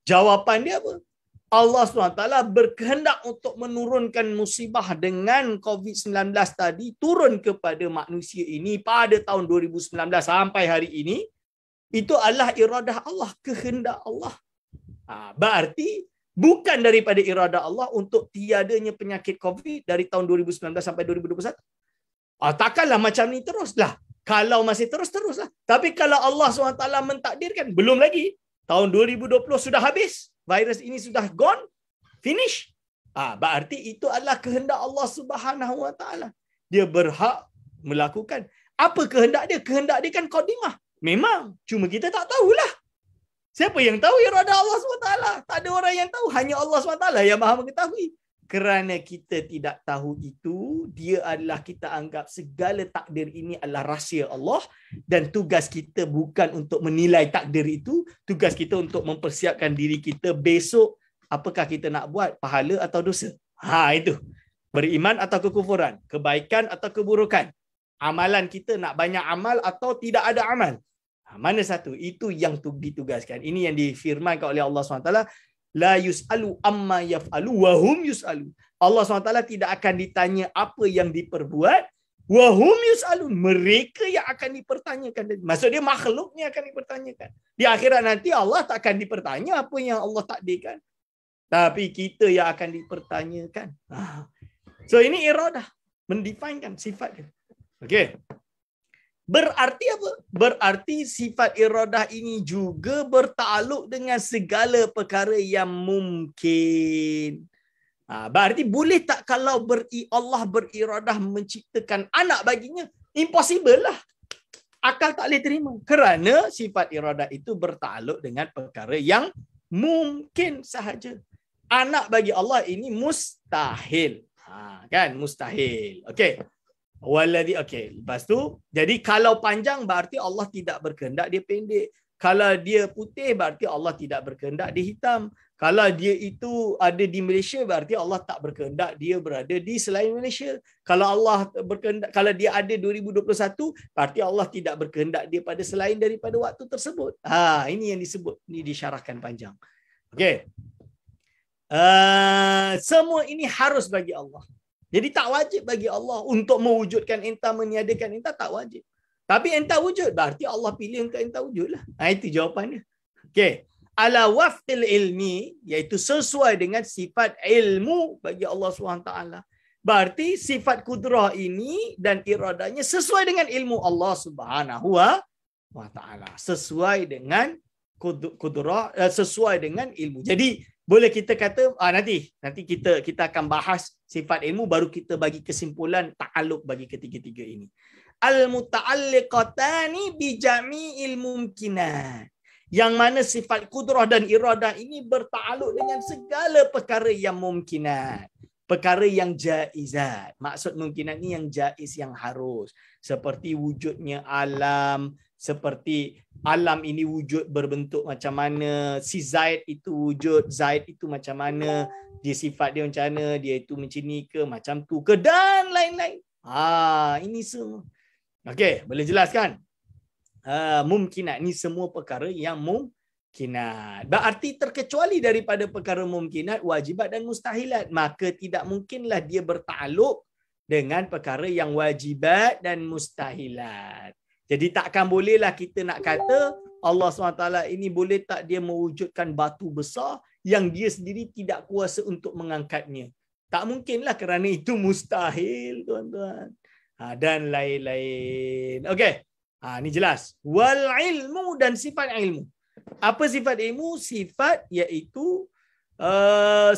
Jawapan dia apa? Allah SWT berkehendak untuk menurunkan musibah dengan COVID-19 tadi turun kepada manusia ini pada tahun 2019 sampai hari ini. Itu adalah iradah Allah, kehendak Allah. Berarti bukan daripada iradah Allah untuk tiadanya penyakit COVID dari tahun 2019 sampai 2021. Takkanlah macam ni teruslah. Kalau masih teruslah. Tapi kalau Allah SWT mentakdirkan, belum lagi. Tahun 2020 sudah habis. Virus ini sudah gone. Finish. Berarti itu adalah kehendak Allah Subhanahu Wa Taala. Dia berhak melakukan. Apa kehendak dia? Kehendak dia kan qadimah. Memang. Cuma kita tak tahulah. Siapa yang tahu iradah Allah SWT? Tak ada orang yang tahu. Hanya Allah SWT yang maha mengetahui. Kerana kita tidak tahu itu, dia adalah kita anggap segala takdir ini adalah rahsia Allah, dan tugas kita bukan untuk menilai takdir itu, tugas kita untuk mempersiapkan diri kita besok apakah kita nak buat, pahala atau dosa. Itu. Beriman atau kekufuran, kebaikan atau keburukan. Amalan kita nak banyak amal atau tidak ada amal. Mana satu? Itu yang ditugaskan. Ini yang difirmankan oleh Allah SWT. La yus'alu amma yaf'alu wa hum yus'alu. Allah SWT tidak akan ditanya apa yang diperbuat, wa hum yus'alun. Mereka yang akan dipertanyakan. Maksud dia makhluknya akan dipertanyakan. Di akhirat nanti Allah tak akan dipertanya apa yang Allah takdirkan. Tapi kita yang akan dipertanyakan. So ini iradah. Mendefinekan sifat dia. Okey. Berarti apa? Berarti sifat iradah ini juga bertakluk dengan segala perkara yang mungkin. Berarti boleh tak kalau Allah beriradah menciptakan anak baginya? Impossible lah. Akal tak boleh terima. Kerana sifat iradah itu bertakluk dengan perkara yang mungkin sahaja. Anak bagi Allah ini mustahil. Kan? Mustahil. Okey. Okey, lepas tu, jadi kalau panjang berarti Allah tidak berkehendak dia pendek. Kalau dia putih berarti Allah tidak berkehendak dia hitam. Kalau dia itu ada di Malaysia berarti Allah tak berkehendak dia berada di selain Malaysia. Kalau Allah berkehendak, kalau dia ada 2021 berarti Allah tidak berkehendak dia pada selain daripada waktu tersebut. Ini yang disebut, ini disyarahkan panjang. Okey. Semua ini harus bagi Allah. Jadi tak wajib bagi Allah untuk mewujudkan entah, meniadakan entah, tak wajib. Tapi entah wujud, berarti Allah pilih untuk entah wujud lah. Itu jawapannya. Okey. ala wafqil ilmi, iaitu sesuai dengan sifat ilmu bagi Allah SWT. Berarti sifat kudrah ini dan iradanya sesuai dengan ilmu Allah Subhanahu wa taala. Sesuai dengan kudrah, sesuai dengan ilmu. Jadi boleh kita kata nanti kita akan bahas sifat ilmu, baru kita bagi kesimpulan ta'alluq bagi ketiga-tiga ini. Al-muta'alliqatani bi jami'il mumkinat. Yang mana sifat kudrah dan iradah ini bertakluk dengan segala perkara yang mumkinat. Perkara yang jaizat. Maksud mungkinat ni yang jaiz, yang harus. Seperti wujudnya alam. Seperti alam ini wujud berbentuk macam mana. Si Zaid itu wujud. Zaid itu macam mana. Dia sifat dia macam mana. Dia itu macam ni ke, macam tu ke, dan lain-lain. Ini semua. Okey, boleh jelaskan? Mumkinat ni semua perkara yang mumkinat. Berarti terkecuali daripada perkara mumkinat, wajibat dan mustahilat. Maka tidak mungkinlah dia bertakluk dengan perkara yang wajibat dan mustahilat. Jadi takkan bolehlah kita nak kata Allah SWT ini boleh tak dia mewujudkan batu besar yang dia sendiri tidak kuasa untuk mengangkatnya. Tak mungkinlah kerana itu mustahil, tuan-tuan. Dan lain-lain. Okey. Ni jelas. Wal ilmu dan sifat ilmu. Apa sifat ilmu? Sifat iaitu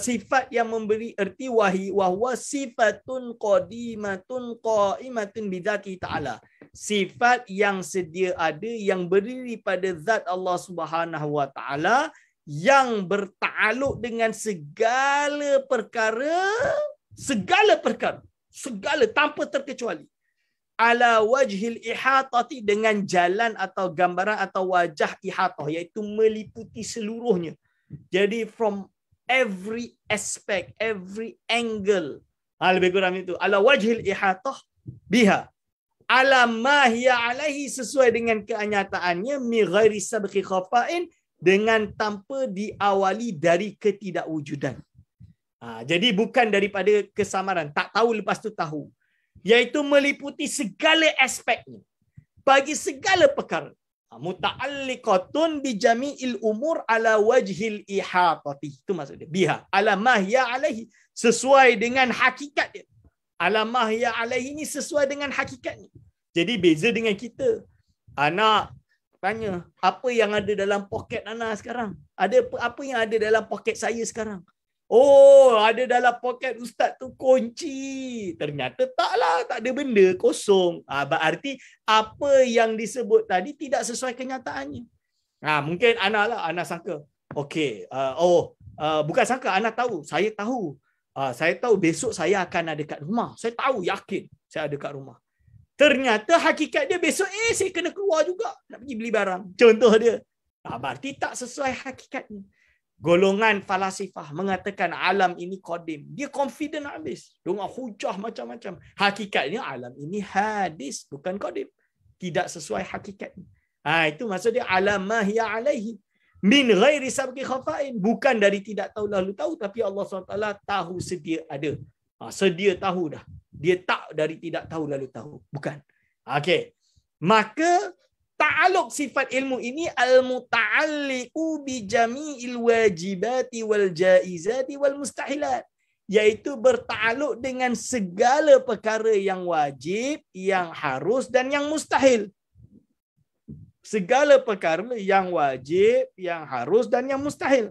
sifat yang memberi erti wahwa sifatun qadimatun qaimatun bidzati ta'ala. Sifat yang sedia ada, yang berdiri pada zat Allah Subhanahu wa taala, yang bertakluk dengan segala perkara, segala tanpa terkecuali. Ala wajhil ihatati, dengan jalan atau gambaran atau wajah ihatah, iaitu meliputi seluruhnya. Jadi from every aspect, every angle. Lebih kurang itu. Ala wajhil ihatah biha. Ala ma hiya alaihi, sesuai dengan kenyataannya, mi ghairi sabqi khafa'in, dengan tanpa diawali dari ketidakwujudan. Jadi bukan daripada kesamaran, tak tahu lepas tu tahu. Iaitu meliputi segala aspeknya. Bagi segala perkara. Muta'alliqatun bi jami'il umur ala wajhil ihatati. Itu maksudnya. Biha. Ala mahya alaihi. Sesuai dengan hakikat dia. Ala mahya alaihi ni sesuai dengan hakikatnya. Jadi beza dengan kita. Anak tanya, apa yang ada dalam poket Ana sekarang? Apa yang ada dalam poket saya sekarang? Oh, ada dalam poket ustaz tu kunci. Ternyata taklah, tak ada benda, kosong. Berarti apa yang disebut tadi tidak sesuai kenyataannya. Mungkin Ana sangka. Okey, bukan sangka, Ana tahu. Saya tahu besok saya akan ada kat rumah. Saya tahu, yakin saya ada kat rumah. Ternyata hakikat dia besok saya kena keluar juga nak pergi beli barang. Contoh dia. Berarti tak sesuai hakikatnya. Golongan falasifah mengatakan alam ini qadim. Dia confident habis. Dengan hujah macam-macam. Hakikatnya alam ini hadis, bukan qadim. Tidak sesuai hakikatnya. Itu maksud dia alam mahya alaihi. Min ghairi sabqi khafa'in. Bukan dari tidak tahu lalu tahu. Tapi Allah SWT tahu sedia ada. Sedia tahu dah. Dia tak dari tidak tahu lalu tahu. Bukan. Okey. Maka ta'alluq sifat ilmu ini al-muta'alliqu bi jami'il wajibati wal jaizati wal mustahilat, iaitu bertakluk dengan segala perkara yang wajib, yang harus dan yang mustahil. Segala perkara yang wajib, yang harus dan yang mustahil.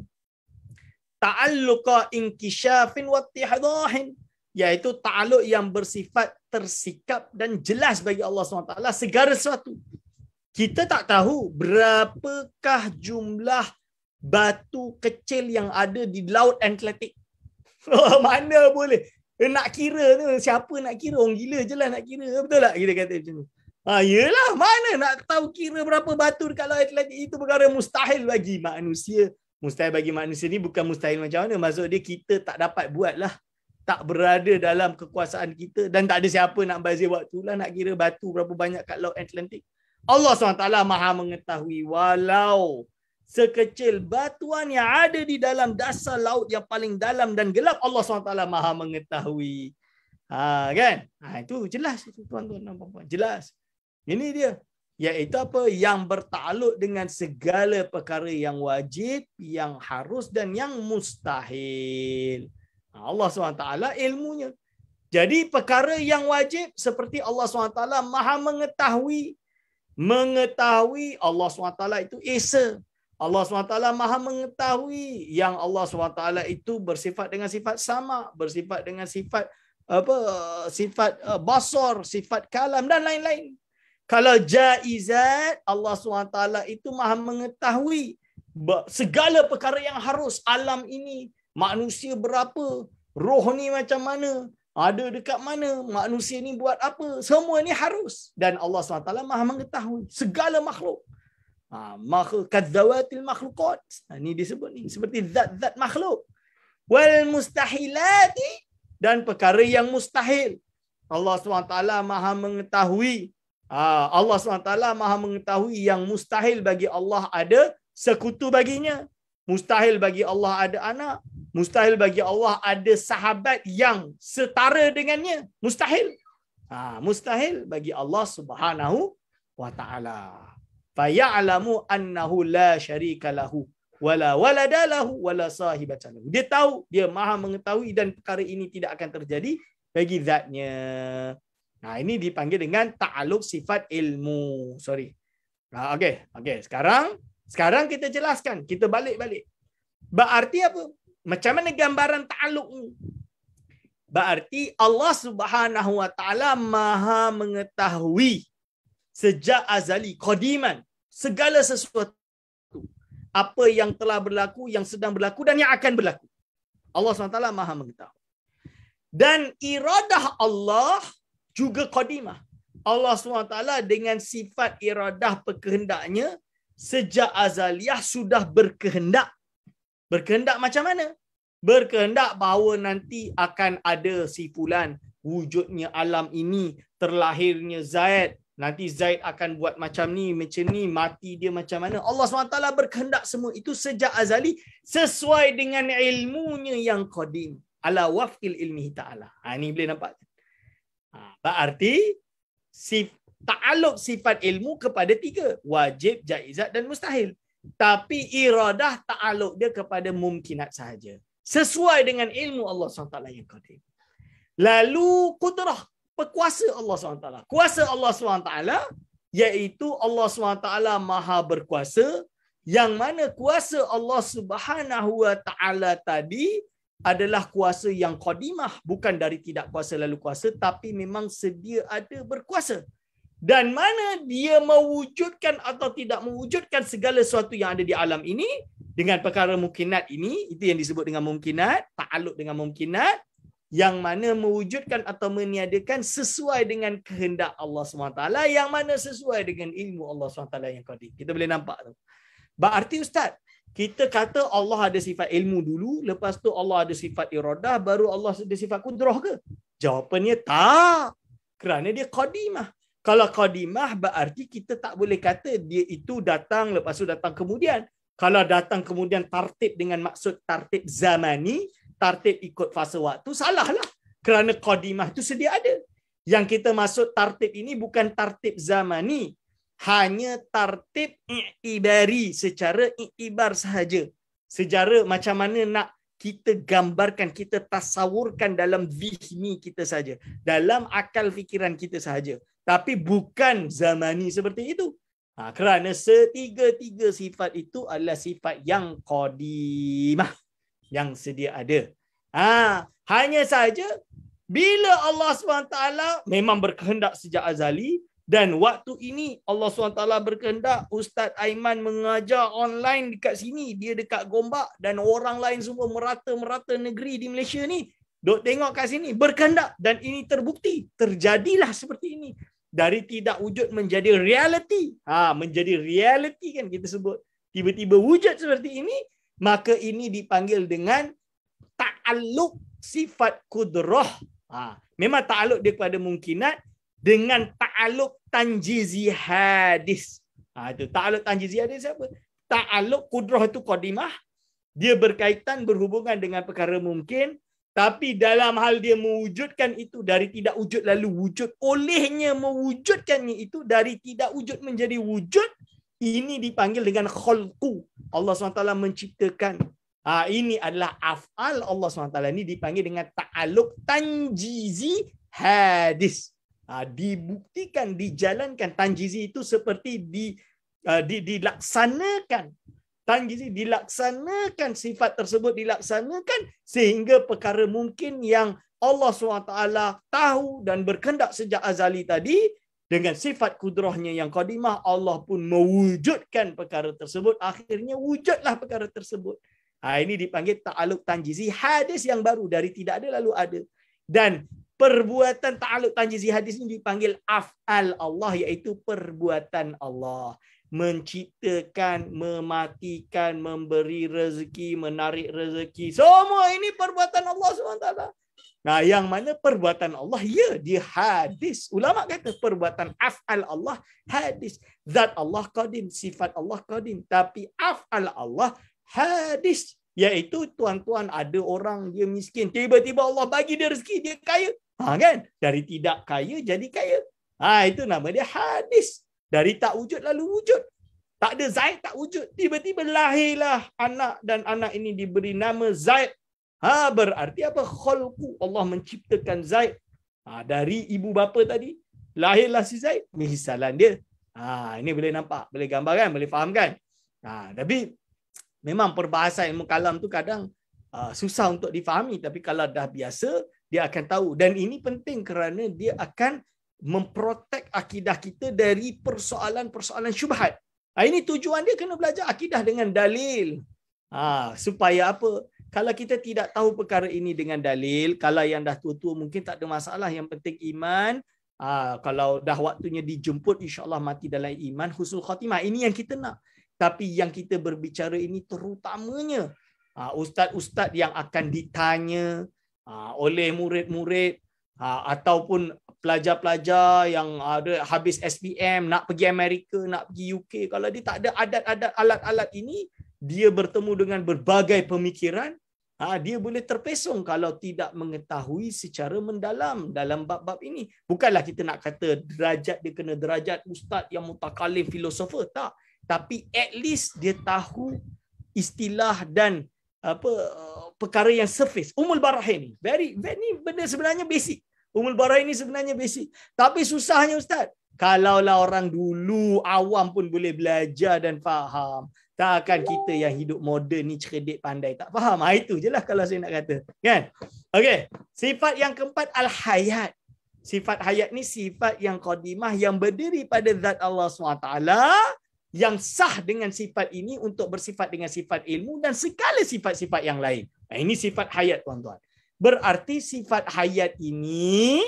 Ta'alluqa inkishafin wa ittihadahin, iaitu ta'alluq yang bersifat tersikap dan jelas bagi Allah SWT segala sesuatu. Kita tak tahu berapakah jumlah batu kecil yang ada di Laut Atlantik. Mana boleh. Nak kira tu, siapa nak kira? Orang gila je lah nak kira. Betul tak kita kata macam tu? Yelah, mana nak tahu kira berapa batu dekat Laut Atlantik. Itu perkara mustahil bagi manusia. Mustahil bagi manusia ni bukan mustahil macam mana. Maksud dia kita tak dapat buat lah. Tak berada dalam kekuasaan kita. Dan tak ada siapa nak bazir waktu lah nak kira batu berapa banyak kat Laut Atlantik. Allah SWT maha mengetahui walau sekecil batuan yang ada di dalam dasar laut yang paling dalam dan gelap, Allah SWT maha mengetahui. Kan? Itu jelas itu tuan-tuan dan puan-puan. Jelas. Ini dia. Iaitu apa? Yang bertakluk dengan segala perkara yang wajib, yang harus dan yang mustahil. Allah SWT ilmunya. Jadi perkara yang wajib seperti Allah SWT Maha mengetahui. Mengetahui Allah SWT itu Esa. Allah SWT Maha mengetahui yang Allah SWT itu bersifat dengan sifat sama, bersifat dengan sifat sifat basar, sifat kalam dan lain-lain. Kalau jaizat, Allah SWT itu Maha mengetahui segala perkara yang harus alam ini, manusia berapa, roh ni macam mana, ada dekat mana, manusia ni buat apa, semua ni harus. Dan Allah SWT Maha mengetahui segala makhluk. Makhluk kadzawatil makhluqat. Ini disebut ni seperti zat-zat makhluk. Wal mustahilati, dan perkara yang mustahil. Allah SWT Maha mengetahui. Allah SWT Maha mengetahui yang mustahil bagi Allah ada sekutu baginya. Mustahil bagi Allah ada anak. Mustahil bagi Allah ada sahabat yang setara dengannya. Mustahil. Mustahil bagi Allah Subhanahu wa ta'ala. Faya'lamu annahu la syarika lahu wala walada lahu wala sahibata lahu. Dia tahu, dia Maha mengetahui dan perkara ini tidak akan terjadi bagi zatnya. Ini dipanggil dengan ta'alluq sifat ilmu. Okey. Sekarang kita jelaskan. Kita balik-balik. Berarti apa? Macam mana gambaran ta'alluq ni? Berarti Allah Subhanahu wa ta'ala Maha mengetahui sejak azali, qadiman, segala sesuatu. Apa yang telah berlaku, yang sedang berlaku dan yang akan berlaku. Allah SWT Maha mengetahui. Dan iradah Allah juga qadimah. Allah SWT dengan sifat iradah berkehendaknya sejak azaliyah sudah berkehendak. Berkehendak macam mana? Berkehendak bahawa nanti akan ada si fulan, wujudnya alam ini, terlahirnya Zaid, nanti Zaid akan buat macam ni, mati dia macam mana. Allah SWT berkehendak semua itu sejak azali sesuai dengan ilmunya yang qadim. Ala wafqil ilmihi ta'ala. Ini boleh nampak. Berarti ta'alluq sifat ilmu kepada 3. Wajib, jaizat dan mustahil. Tapi iradah ta'alluq dia kepada mumkinat sahaja. Sesuai dengan ilmu Allah SWT yang qadim. Lalu qudrah, kuasa Allah SWT. Kuasa Allah SWT iaitu Allah SWT Maha berkuasa, yang mana kuasa Allah Subhanahu wa ta'ala tadi adalah kuasa yang qadimah, bukan dari tidak kuasa lalu kuasa, tapi memang sedia ada berkuasa. Dan mana dia mewujudkan atau tidak mewujudkan segala sesuatu yang ada di alam ini dengan perkara mumkinat ini, itu yang disebut dengan mumkinat, ta'alluq dengan mumkinat, yang mana mewujudkan atau meniadakan sesuai dengan kehendak Allah SWT, yang mana sesuai dengan ilmu Allah SWT yang qadim. Kita boleh nampak tu. Berarti Ustaz, kita kata Allah ada sifat ilmu dulu, lepas tu Allah ada sifat iradah, baru Allah ada sifat kudrah ke? Jawapannya tak. Kerana dia qadimah. Kalau qadimah berarti kita tak boleh kata dia itu datang lepas tu datang kemudian. Kalau datang kemudian tartib dengan maksud tartib zamani, tartib ikut fasa waktu, salahlah. Kerana qadimah itu sedia ada. Yang kita maksud tartib ini bukan tartib zamani, hanya tartib i'tibari, secara i'tibar sahaja. Secara macam mana nak kita gambarkan, kita tasawurkan dalam zihni kita saja, dalam akal fikiran kita sahaja. Tapi bukan zamani seperti itu. Kerana setiga-tiga sifat itu adalah sifat yang qadimah, yang sedia ada. Hanya saja bila Allah SWT memang berkehendak sejak azali, dan waktu ini Allah SWT berkehendak Ustaz Aiman mengajar online dekat sini, dia dekat Gombak, dan orang lain semua merata-merata negeri di Malaysia ni duk tengok kat sini, berkehendak, dan ini terbukti, terjadilah seperti ini. Dari tidak wujud menjadi reality. Menjadi reality kan kita sebut. Tiba-tiba wujud seperti ini, maka ini dipanggil dengan ta'alluq sifat kudrah. Memang ta'alluq dia kepada mungkinat dengan ta'alluq tanjizi hadis. Itu ta'alluq tanjizi hadis apa? Ta'alluq kudrah itu qadimah, dia berkaitan berhubungan dengan perkara mungkin, Tapi dalam hal dia mewujudkan itu dari tidak wujud lalu wujud, olehnya mewujudkannya itu dari tidak wujud menjadi wujud, ini dipanggil dengan khalqu. Allah SWT menciptakan. Ini adalah af'al Allah SWT. Ini dipanggil dengan ta'alluq tanjizi hadis. Dibuktikan, dijalankan. Tanjizi itu seperti dilaksanakan. Tanjizi dilaksanakan, sifat tersebut dilaksanakan sehingga perkara mungkin yang Allah SWT tahu dan berkehendak sejak azali tadi, dengan sifat kudrahnya yang qadimah, Allah pun mewujudkan perkara tersebut. Akhirnya wujudlah perkara tersebut. Ini dipanggil ta'alluq tanjizi hadis yang baru, dari tidak ada lalu ada. Dan perbuatan ta'alluq tanjizi hadis ini dipanggil af'al Allah, iaitu perbuatan Allah. Menciptakan, mematikan, memberi rezeki, menarik rezeki. Semua ini perbuatan Allah SWT. Yang mana perbuatan Allah, dia hadis. Ulama kata perbuatan af'al Allah hadis. Zat Allah qadim, sifat Allah qadim. Tapi af'al Allah hadis. Iaitu tuan-tuan, ada orang dia miskin, tiba-tiba Allah bagi dia rezeki, dia kaya. Kan? Dari tidak kaya jadi kaya. Itu nama dia hadis. Dari tak wujud lalu wujud. Tak ada Zaid, tak wujud. Tiba-tiba lahirlah anak dan anak ini diberi nama Zaid. Berarti apa? Khalqu. Allah menciptakan Zaid. Dari ibu bapa tadi, lahirlah si Zaid. Misalan dia. Ini boleh nampak, boleh gambarkan, boleh fahamkan. Tapi memang perbahasan ilmu kalam tu kadang susah untuk difahami. Tapi kalau dah biasa, dia akan tahu. Dan ini penting kerana dia akan memprotek akidah kita dari persoalan-persoalan syubhat. Ini tujuan dia kena belajar akidah dengan dalil. Supaya apa? Kalau kita tidak tahu perkara ini dengan dalil, kalau yang dah tua-tua mungkin tak ada masalah. Yang penting iman. Kalau dah waktunya dijemput, insya-Allah mati dalam iman, husnul khatimah. Ini yang kita nak. Tapi yang kita berbicara ini terutamanya ustaz-ustaz yang akan ditanya oleh murid-murid ataupun pelajar-pelajar yang ada habis SPM, nak pergi Amerika, nak pergi UK. Kalau dia tak ada adat-adat alat-alat ini, dia bertemu dengan berbagai pemikiran, dia boleh terpesong kalau tidak mengetahui secara mendalam dalam bab-bab ini. Bukanlah kita nak kata derajat dia kena derajat ustaz yang mutakalim, filosofer, tak. Tapi at least dia tahu istilah dan perkara yang surface. Umul Barahin ni ni benda sebenarnya basic. Umul Barahin ni sebenarnya basic. Tapi susahnya ustaz, kalaulah orang dulu awam pun boleh belajar dan faham, takkan kita yang hidup moden ni cerdik pandai tak faham. Itu je lah kalau saya nak kata, kan? Okey, sifat yang keempat al-hayat. Sifat hayat ni sifat yang qadimah, yang berdiri pada zat Allah SWT, yang sah dengan sifat ini untuk bersifat dengan sifat ilmu dan segala sifat-sifat yang lain. Ini sifat hayat, tuan-tuan. Berarti sifat hayat ini,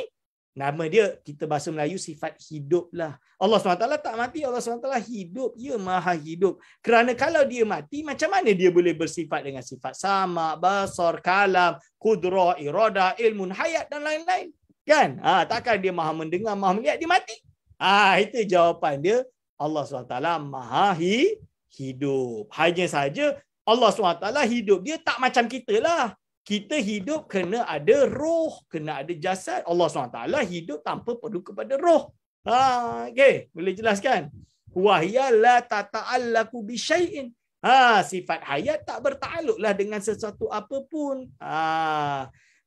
nama dia, kita bahasa Melayu, sifat hidup lah. Allah SWT tak mati, Allah SWT hidup. Dia maha hidup. Kerana kalau dia mati, macam mana dia boleh bersifat dengan sifat sama, basar, kalam, kudrah, iradah, ilmun, hayat dan lain-lain. Kan? Takkan dia maha mendengar, maha melihat, dia mati. Itu jawapan dia. Allah SWT maha hidup. Hanya saja Allah SWT hidup dia tak macam kita lah. Kita hidup kena ada roh, kena ada jasad. Allah SWT hidup tanpa perlu kepada roh. Okey, boleh jelaskan? Wahya la tata'allaku bi syai'in. Sifat hayat tak bertakluklah dengan sesuatu apapun.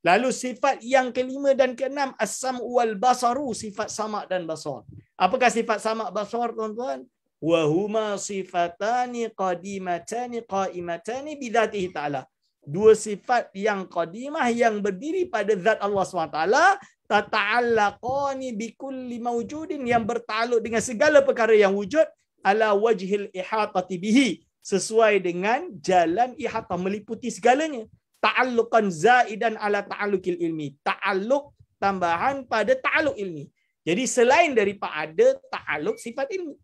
Lalu sifat yang kelima dan keenam, as-sam'u wal basaru, sifat sama' dan basar. Apakah sifat sama' basar, tuan-tuan? Wa huma sifatani qadimatani qaimatani bidzatihi ta'ala. Dua sifat yang qadimah, yang berdiri pada zat Allah SWT, tata'allaqani bikulli mawjudin, yang bertakluk dengan segala perkara yang wujud, ala wajhil ihatati bihi, sesuai dengan jalan ihatah, meliputi segalanya. Ta'alluqan zaidan ala ta'alluqil ilmi. Ta'alluq tambahan pada ta'alluq ilmi. Jadi selain daripada ta'alluq sifat ilmi.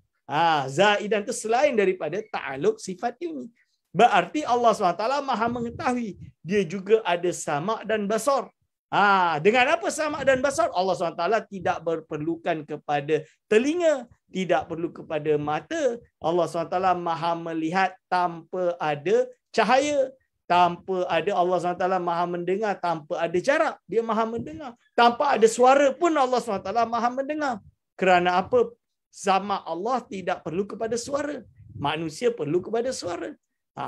Zaidan itu selain daripada ta'alluq sifat ilmi. Berarti Allah SWT maha mengetahui. Dia juga ada sama' dan basar. Dengan apa sama' dan basar? Allah SWT tidak berperlukan kepada telinga, tidak perlu kepada mata. Allah SWT maha melihat tanpa ada cahaya, tanpa ada Allah SWT maha mendengar, tanpa ada jarak, dia maha mendengar. Tanpa ada suara pun Allah SWT maha mendengar. Kerana apa? Zama Allah tidak perlu kepada suara. Manusia perlu kepada suara.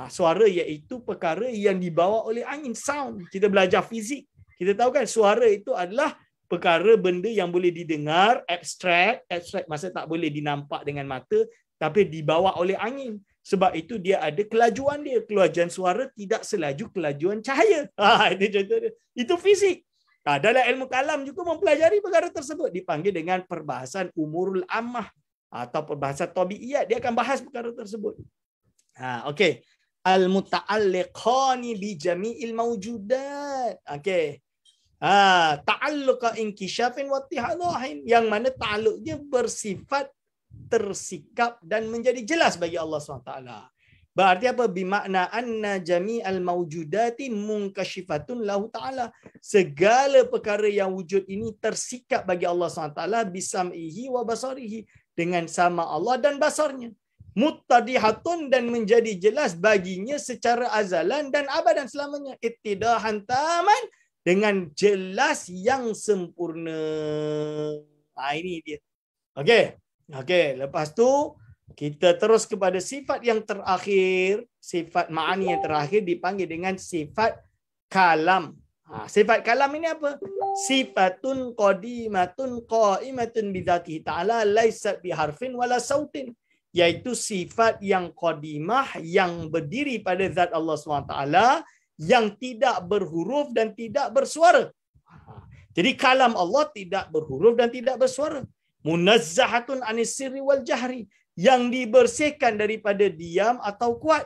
Suara iaitu perkara yang dibawa oleh angin, sound. Kita belajar fizik. Kita tahu kan suara itu adalah perkara benda yang boleh didengar, abstrak maksudnya tak boleh dinampak dengan mata, tapi dibawa oleh angin. Sebab itu dia ada kelajuan dia. Kelajuan suara tidak selaju kelajuan cahaya. Itu contoh dia. Itu fizik. Dalam ilmu kalam juga mempelajari perkara tersebut. Dipanggil dengan perbahasan umurul ammah atau perbahasan tabiiyat. Dia akan bahas perkara tersebut. Okey. Al-muta'alliqani bi jami'il mawjudat. Okey. Ta'alluqa inkishafin wa ittihadahin. Yang mana ta'alluqnya bersifat tersikap dan menjadi jelas bagi Allah SWT. Berarti apa? Bimakna anna jami'al mawjudati munkashifatun lahu ta'ala. Segala perkara yang wujud ini tersikap bagi Allah SWT bisam'ihi wa basarihi. Dengan sama Allah dan basarnya. Muttadihatun dan menjadi jelas baginya secara azalan dan abadan selamanya. Ittidahan taman dengan jelas yang sempurna. Ini dia. Okey, lepas tu kita terus kepada sifat yang terakhir, sifat ma'ani yang terakhir dipanggil dengan sifat kalam. Sifat kalam ini apa? Sifatun qadimatun qa'imatun bidzatihi ta'ala laisat biharfin wala sautin. Iaitu sifat yang qadimah, yang berdiri pada zat Allah SWT, yang tidak berhuruf dan tidak bersuara. Jadi kalam Allah tidak berhuruf dan tidak bersuara. Munazzahatun anis sirri wal jahri, yang dibersihkan daripada diam atau kuat.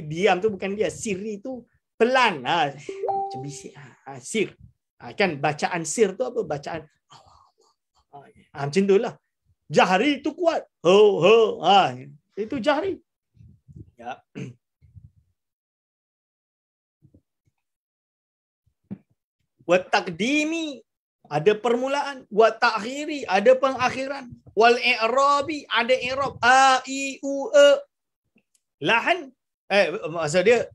Diam tu bukan dia, sirri tu pelan. Macam bisik. Sir. Kan bacaan sir tu apa? Bacaan macam itulah. Jahri itu kuat. Itu jahri. Ya. Wa taqdimi, ada permulaan. Wa ta'khiri, ada pengakhiran. Wal i'rabi, ada i'rab. A, I, U, E. Lahan. Maksud dia,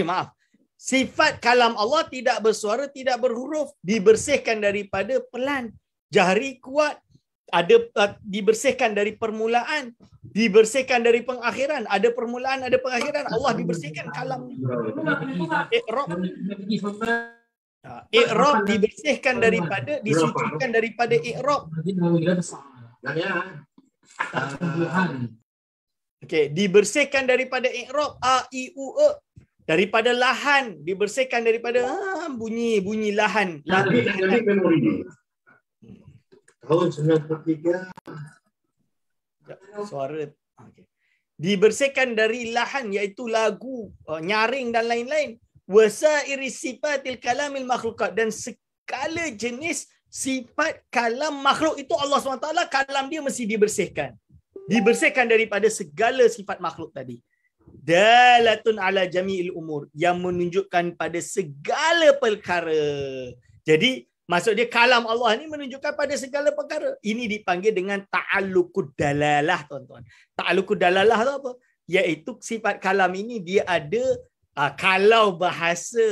maaf. Sifat kalam Allah tidak bersuara, tidak berhuruf. Dibersihkan daripada pelan. Jahri kuat. Ada dibersihkan dari permulaan, dibersihkan dari pengakhiran. Ada permulaan, ada pengakhiran. Allah dibersihkan kalamnya. I'rab dibersihkan daripada, disucikan daripada i'rab. Okey, dibersihkan daripada i'rab, A, I, U, E. Daripada lahan, dibersihkan daripada bunyi lahan. Nabi memori dia. Tahun 93. Suara. Okay. Dibersihkan dari lahan, iaitu lagu, nyaring dan lain-lain. Wasairi sifatil kalamil makhlukat, dan segala jenis sifat kalam makhluk itu Allah SWT, kalam dia mesti dibersihkan. Dibersihkan daripada segala sifat makhluk tadi. Dalatun ala jami'il umur, yang menunjukkan pada segala perkara. Jadi maksud dia kalam Allah ni menunjukkan pada segala perkara. Ini dipanggil dengan ta'alluqud dalalah, tuan-tuan. Ta'alluqud dalalah tu apa? Iaitu sifat kalam ini dia ada, kalau bahasa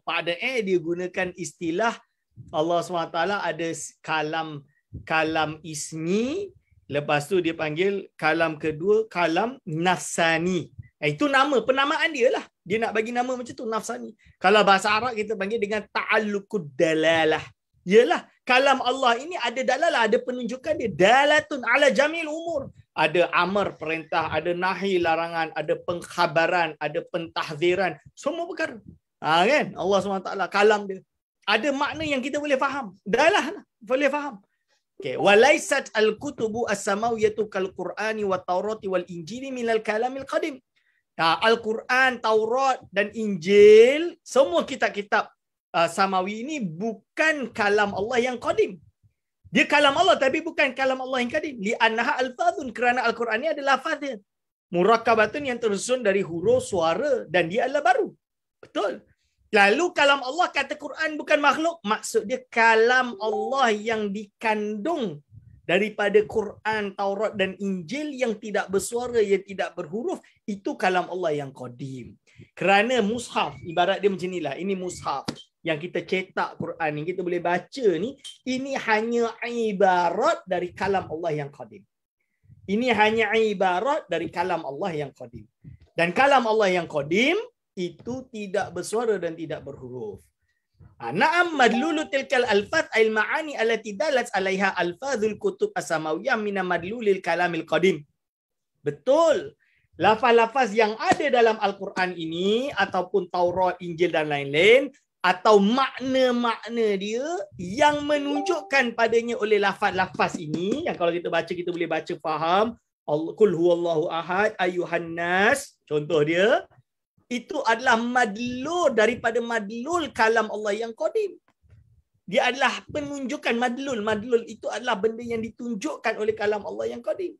pada dia gunakan istilah Allah SWT ada kalam ismi, lepas tu dia panggil kalam kedua kalam nafsani. Itu nama, penamaan dia lah. Dia nak bagi nama macam tu, nafsani. Kalau bahasa Arab kita panggil dengan ta'alluqud dalalah. Yalah, kalam Allah ini ada dalalah, ada penunjukan dia. Dalatun ala jamil umur. Ada amar, perintah, ada nahi, larangan, ada pengkhabaran, ada pentahziran. Semua perkara. Kan? Allah SWT, kalam dia. Ada makna yang kita boleh faham. Dalah boleh faham. Okay. Walaisat al-kutubu as-samawiyatu kal-Qur'ani wa Taurati wal Injili minal kalamil qadim. Al-Quran, Taurat dan Injil, semua kitab-kitab samawi ini bukan kalam Allah yang qadim. Dia kalam Allah tapi bukan kalam Allah yang qadim. Li'annaha alfazun, kerana Al-Quran ini adalah lafaz dia. Murakkabatun, yang tersusun dari huruf, suara, dan dia adalah baru. Betul. Lalu kalam Allah, kata Quran bukan makhluk. Maksud dia kalam Allah yang dikandung daripada Quran, Taurat dan Injil, yang tidak bersuara, yang tidak berhuruf, itu kalam Allah yang qadim. Kerana mushaf, ibarat dia macam inilah. Ini mushaf yang kita cetak Quran ni, kita boleh baca ni, ini hanya ibarat dari kalam Allah yang qadim. Ini hanya ibarat dari kalam Allah yang qadim. Dan kalam Allah yang qadim itu tidak bersuara dan tidak berhuruf. Na'am madlulu tilkal alfaz al ma'ani allati dalat 'alaiha alfazul kutub as-samawiyyah min madlulil kalamil qadim. Betul. Lafaz-lafaz yang ada dalam Al-Quran ini ataupun Taurat, Injil dan lain-lain, atau makna-makna dia yang menunjukkan padanya oleh lafaz-lafaz ini, yang kalau kita baca kita boleh baca faham, Qul huwallahu ahad ayyuhan nas, contoh dia, itu adalah madlul daripada madlul kalam Allah yang qadim. Dia adalah penunjukan madlul. Madlul itu adalah benda yang ditunjukkan oleh kalam Allah yang qadim.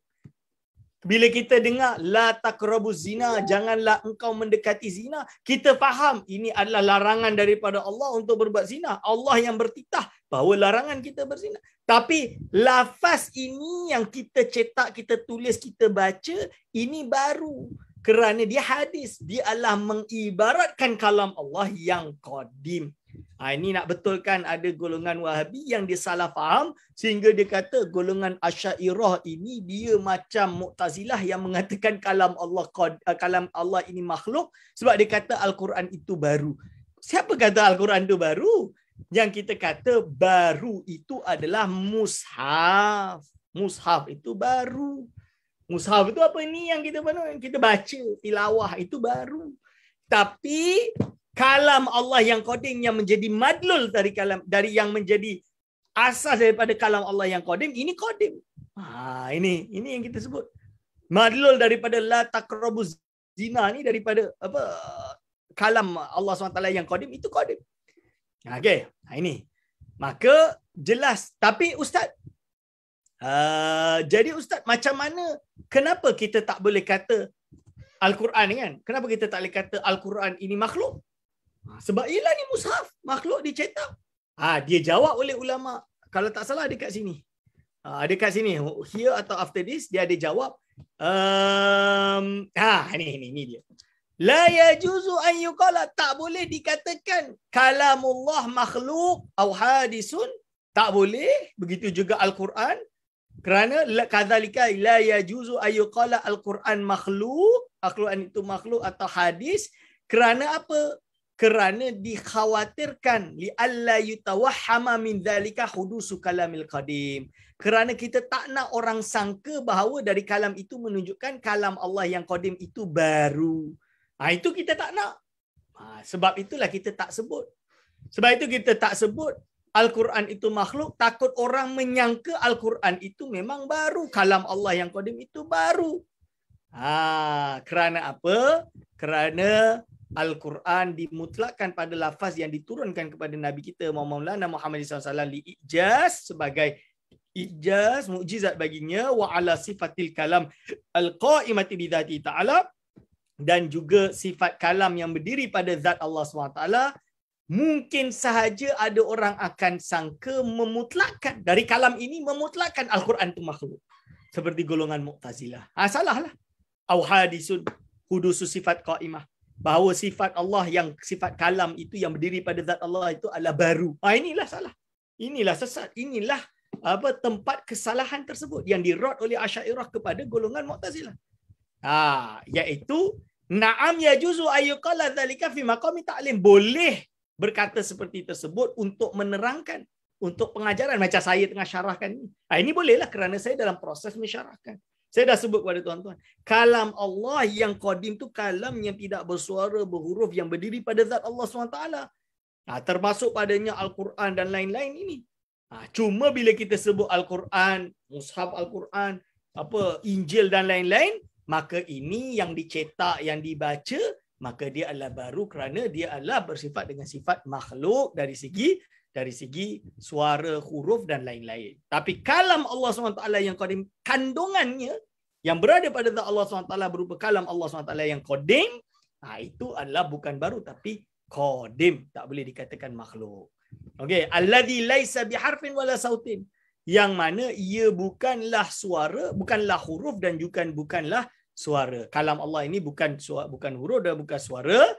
Bila kita dengar la taqrabuz zina, janganlah engkau mendekati zina, kita faham ini adalah larangan daripada Allah untuk berbuat zina. Allah yang bertitah bahawa larangan kita berzina. Tapi lafaz ini yang kita cetak, kita tulis, kita baca, ini baru. Kerana dia hadis, dia adalah mengibaratkan kalam Allah yang qadim. Ini nak betulkan ada golongan Wahabi yang dia salah faham sehingga dia kata golongan Asy'ariyah ini dia macam Mu'tazilah yang mengatakan kalam Allah ini makhluk sebab dia kata Al-Quran itu baru. Siapa kata Al-Quran itu baru? Yang kita kata baru itu adalah mushaf. Mushaf itu baru. Mushaf itu apa ni yang kita baca, tilawah itu baru. Tapi kalam Allah yang qadim yang menjadi madlul dari yang menjadi asas daripada kalam Allah yang qadim, ini qadim. Ini yang kita sebut. Madlul daripada la taqrabuz zina ni daripada apa kalam Allah SWT yang qadim itu qadim. Okey, ini. Maka jelas, tapi ustaz jadi ustaz macam mana, kenapa kita tak boleh kata Al-Quran ni kan? Kenapa kita tak boleh kata Al-Quran ini makhluk? Sebab ialah ni mushaf, makhluk dicetak. Dia jawab oleh ulama. Kalau tak salah dekat sini. Dekat sini. Here atau after this, dia ada jawab. Ini dia. La yajuzu an yuqala, tak boleh dikatakan kalamullah makhluk atau hadisun. Tak boleh. Begitu juga Al-Quran. Kerana kadzalika la yajuzu an yuqala Al-Quran makhluk. Al-Quran itu makhluk atau hadis. Kerana apa? Kerana dikhawatirkan li'alla yutawahhama min dzalika hudusu kalamil qadim. Kerana kita tak nak orang sangka bahawa dari kalam itu menunjukkan kalam Allah yang qadim itu baru. Itu kita tak nak. Sebab itulah kita tak sebut. Sebab itu kita tak sebut Al-Quran itu makhluk, takut orang menyangka Al-Quran itu memang baru. Kalam Allah yang qadim itu baru. Kerana apa? Kerana Al-Quran dimutlakkan pada lafaz yang diturunkan kepada Nabi kita Maulana Muhammad SAW li'ijaz, sebagai ijaz, mukjizat baginya, wa ala sifatil kalam al-qa'imati bidzati ta'ala, dan juga sifat kalam yang berdiri pada zat Allah SWT. Mungkin sahaja ada orang akan sangka memutlakkan, dari kalam ini memutlakkan Al-Quran itu makhluk. Seperti golongan Mu'tazilah. Salahlah. Au hadisun, hudusu sifat qa'imah. Bahawa sifat Allah yang sifat kalam itu yang berdiri pada zat Allah itu adalah baru. Inilah salah. Inilah sesat. Inilah tempat kesalahan tersebut yang dirod oleh Asy'ariyah kepada golongan Mu'tazilah. Iaitu na'am yajuzu ayyuqala dzalika fi maqami ta'lim. Boleh berkata seperti tersebut untuk menerangkan, untuk pengajaran macam saya tengah syarahkan ini. Ini bolehlah kerana saya dalam proses mensyarahkan. Saya dah sebut kepada tuan-tuan. Kalam Allah yang qadim tu kalam yang tidak bersuara, berhuruf, yang berdiri pada zat Allah SWT. Termasuk padanya Al-Quran dan lain-lain ini. Cuma bila kita sebut Al-Quran, mushaf Al-Quran, Injil dan lain-lain, maka ini yang dicetak, yang dibaca, maka dia adalah baru kerana dia adalah bersifat dengan sifat makhluk dari segi suara, huruf dan lain-lain. Tapi kalam Allah SWT yang qadim, kandungannya yang berada pada zat Allah SWT berupa kalam Allah SWT yang qadim, itu adalah bukan baru tapi qadim. Tak boleh dikatakan makhluk. Okey, alladzi laisa biharfin wala sautin. Yang mana ia bukanlah suara, bukanlah huruf dan bukanlah suara. Kalam Allah ini bukan huruf dan bukan suara.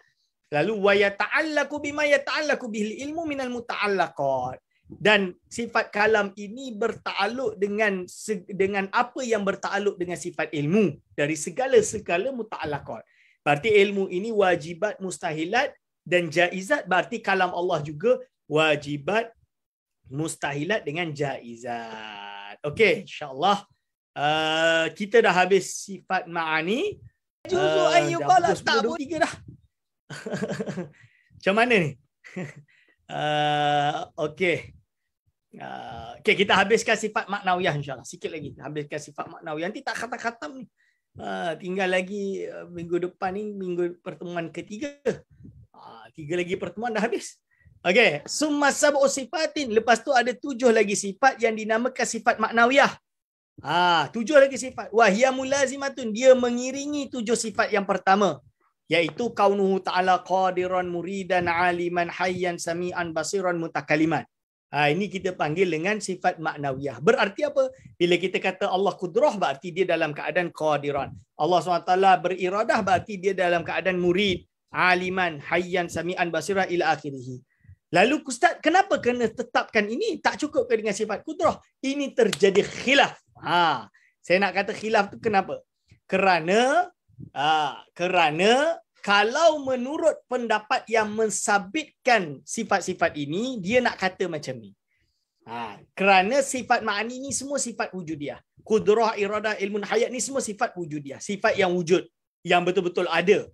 Lalu wa yata'allaqu bima yata'allaqu bihil ilmu minal muta'allaqat. Dan sifat kalam ini bertakluk dengan apa yang bertakluk dengan sifat ilmu dari segala muta'allaqat. Berarti ilmu ini wajibat, mustahilat dan jaizat. Berarti kalam Allah juga wajibat, mustahilat dengan jaizat. Okey, insya-Allah kita dah habis sifat ma'ani. Juzu ayyuqala tak boleh tiga dah. Macam mana ni? Okey. Okey, kita habiskan sifat maknawiyah insya-Allah. Sikit lagi habiskan sifat maknawiyah. Nanti tak khatam ni. Tinggal lagi minggu depan ni, minggu pertemuan ketiga. 3 lagi pertemuan dah habis. Okey, summa sab'u sifatin. Lepas tu ada 7 lagi sifat yang dinamakan sifat maknawiyah. 7 lagi sifat. Wa hiya mulazimatun, dia mengiringi 7 sifat yang pertama, iaitu kaunuhu ta'ala qadiran muridan aliman hayyan sami'an basiran mutakaliman. Ini kita panggil dengan sifat maknawiyah. Berarti apa? Bila kita kata Allah kudrah, berarti dia dalam keadaan qadiran. Allah SWT beriradah, berarti dia dalam keadaan murid, aliman hayyan sami'an basiran ila akhirih. Lalu Ustaz, kenapa kena tetapkan ini? Tak cukup ke dengan sifat kudrah? Ini terjadi khilaf. Saya nak kata khilaf tu kenapa? Kerana kalau menurut pendapat yang mensabitkan sifat-sifat ini, dia nak kata macam ni. Kerana sifat ma'ani ni semua sifat wujudiah. Qudrah, iradah, ilmun hayat ni semua sifat wujudiah. Sifat yang wujud, yang betul-betul ada.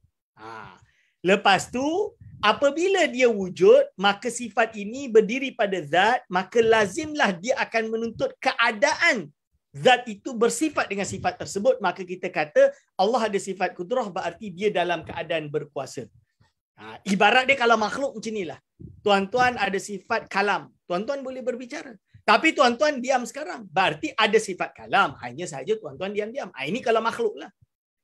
Lepas tu, apabila dia wujud, maka sifat ini berdiri pada zat, maka lazimlah dia akan menuntut keadaan zat itu bersifat dengan sifat tersebut. Maka kita kata Allah ada sifat kudrah, berarti dia dalam keadaan berkuasa. Ibarat dia kalau makhluk macam inilah. Tuan-tuan ada sifat kalam. Tuan-tuan boleh berbicara. Tapi tuan-tuan diam sekarang. Berarti ada sifat kalam. Hanya sahaja tuan-tuan diam-diam. Ini kalau makhluk lah.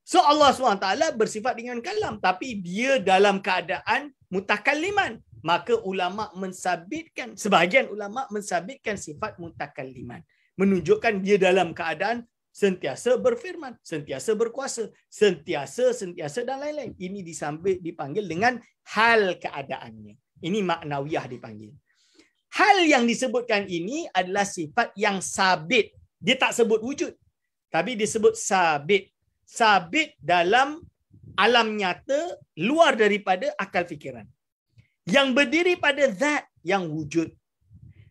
So Allah SWT bersifat dengan kalam. Tapi dia dalam keadaan mutakalliman. Maka ulama mensabitkan, sebahagian ulama mensabitkan sifat mutakalliman. Menunjukkan dia dalam keadaan sentiasa berfirman, sentiasa berkuasa, sentiasa dan lain-lain. Ini dipanggil dengan hal keadaannya. Ini maknawiyah dipanggil. Hal yang disebutkan ini adalah sifat yang sabit. Dia tak sebut wujud, tapi dia sebut sabit. Sabit dalam alam nyata, luar daripada akal fikiran. Yang berdiri pada zat yang wujud.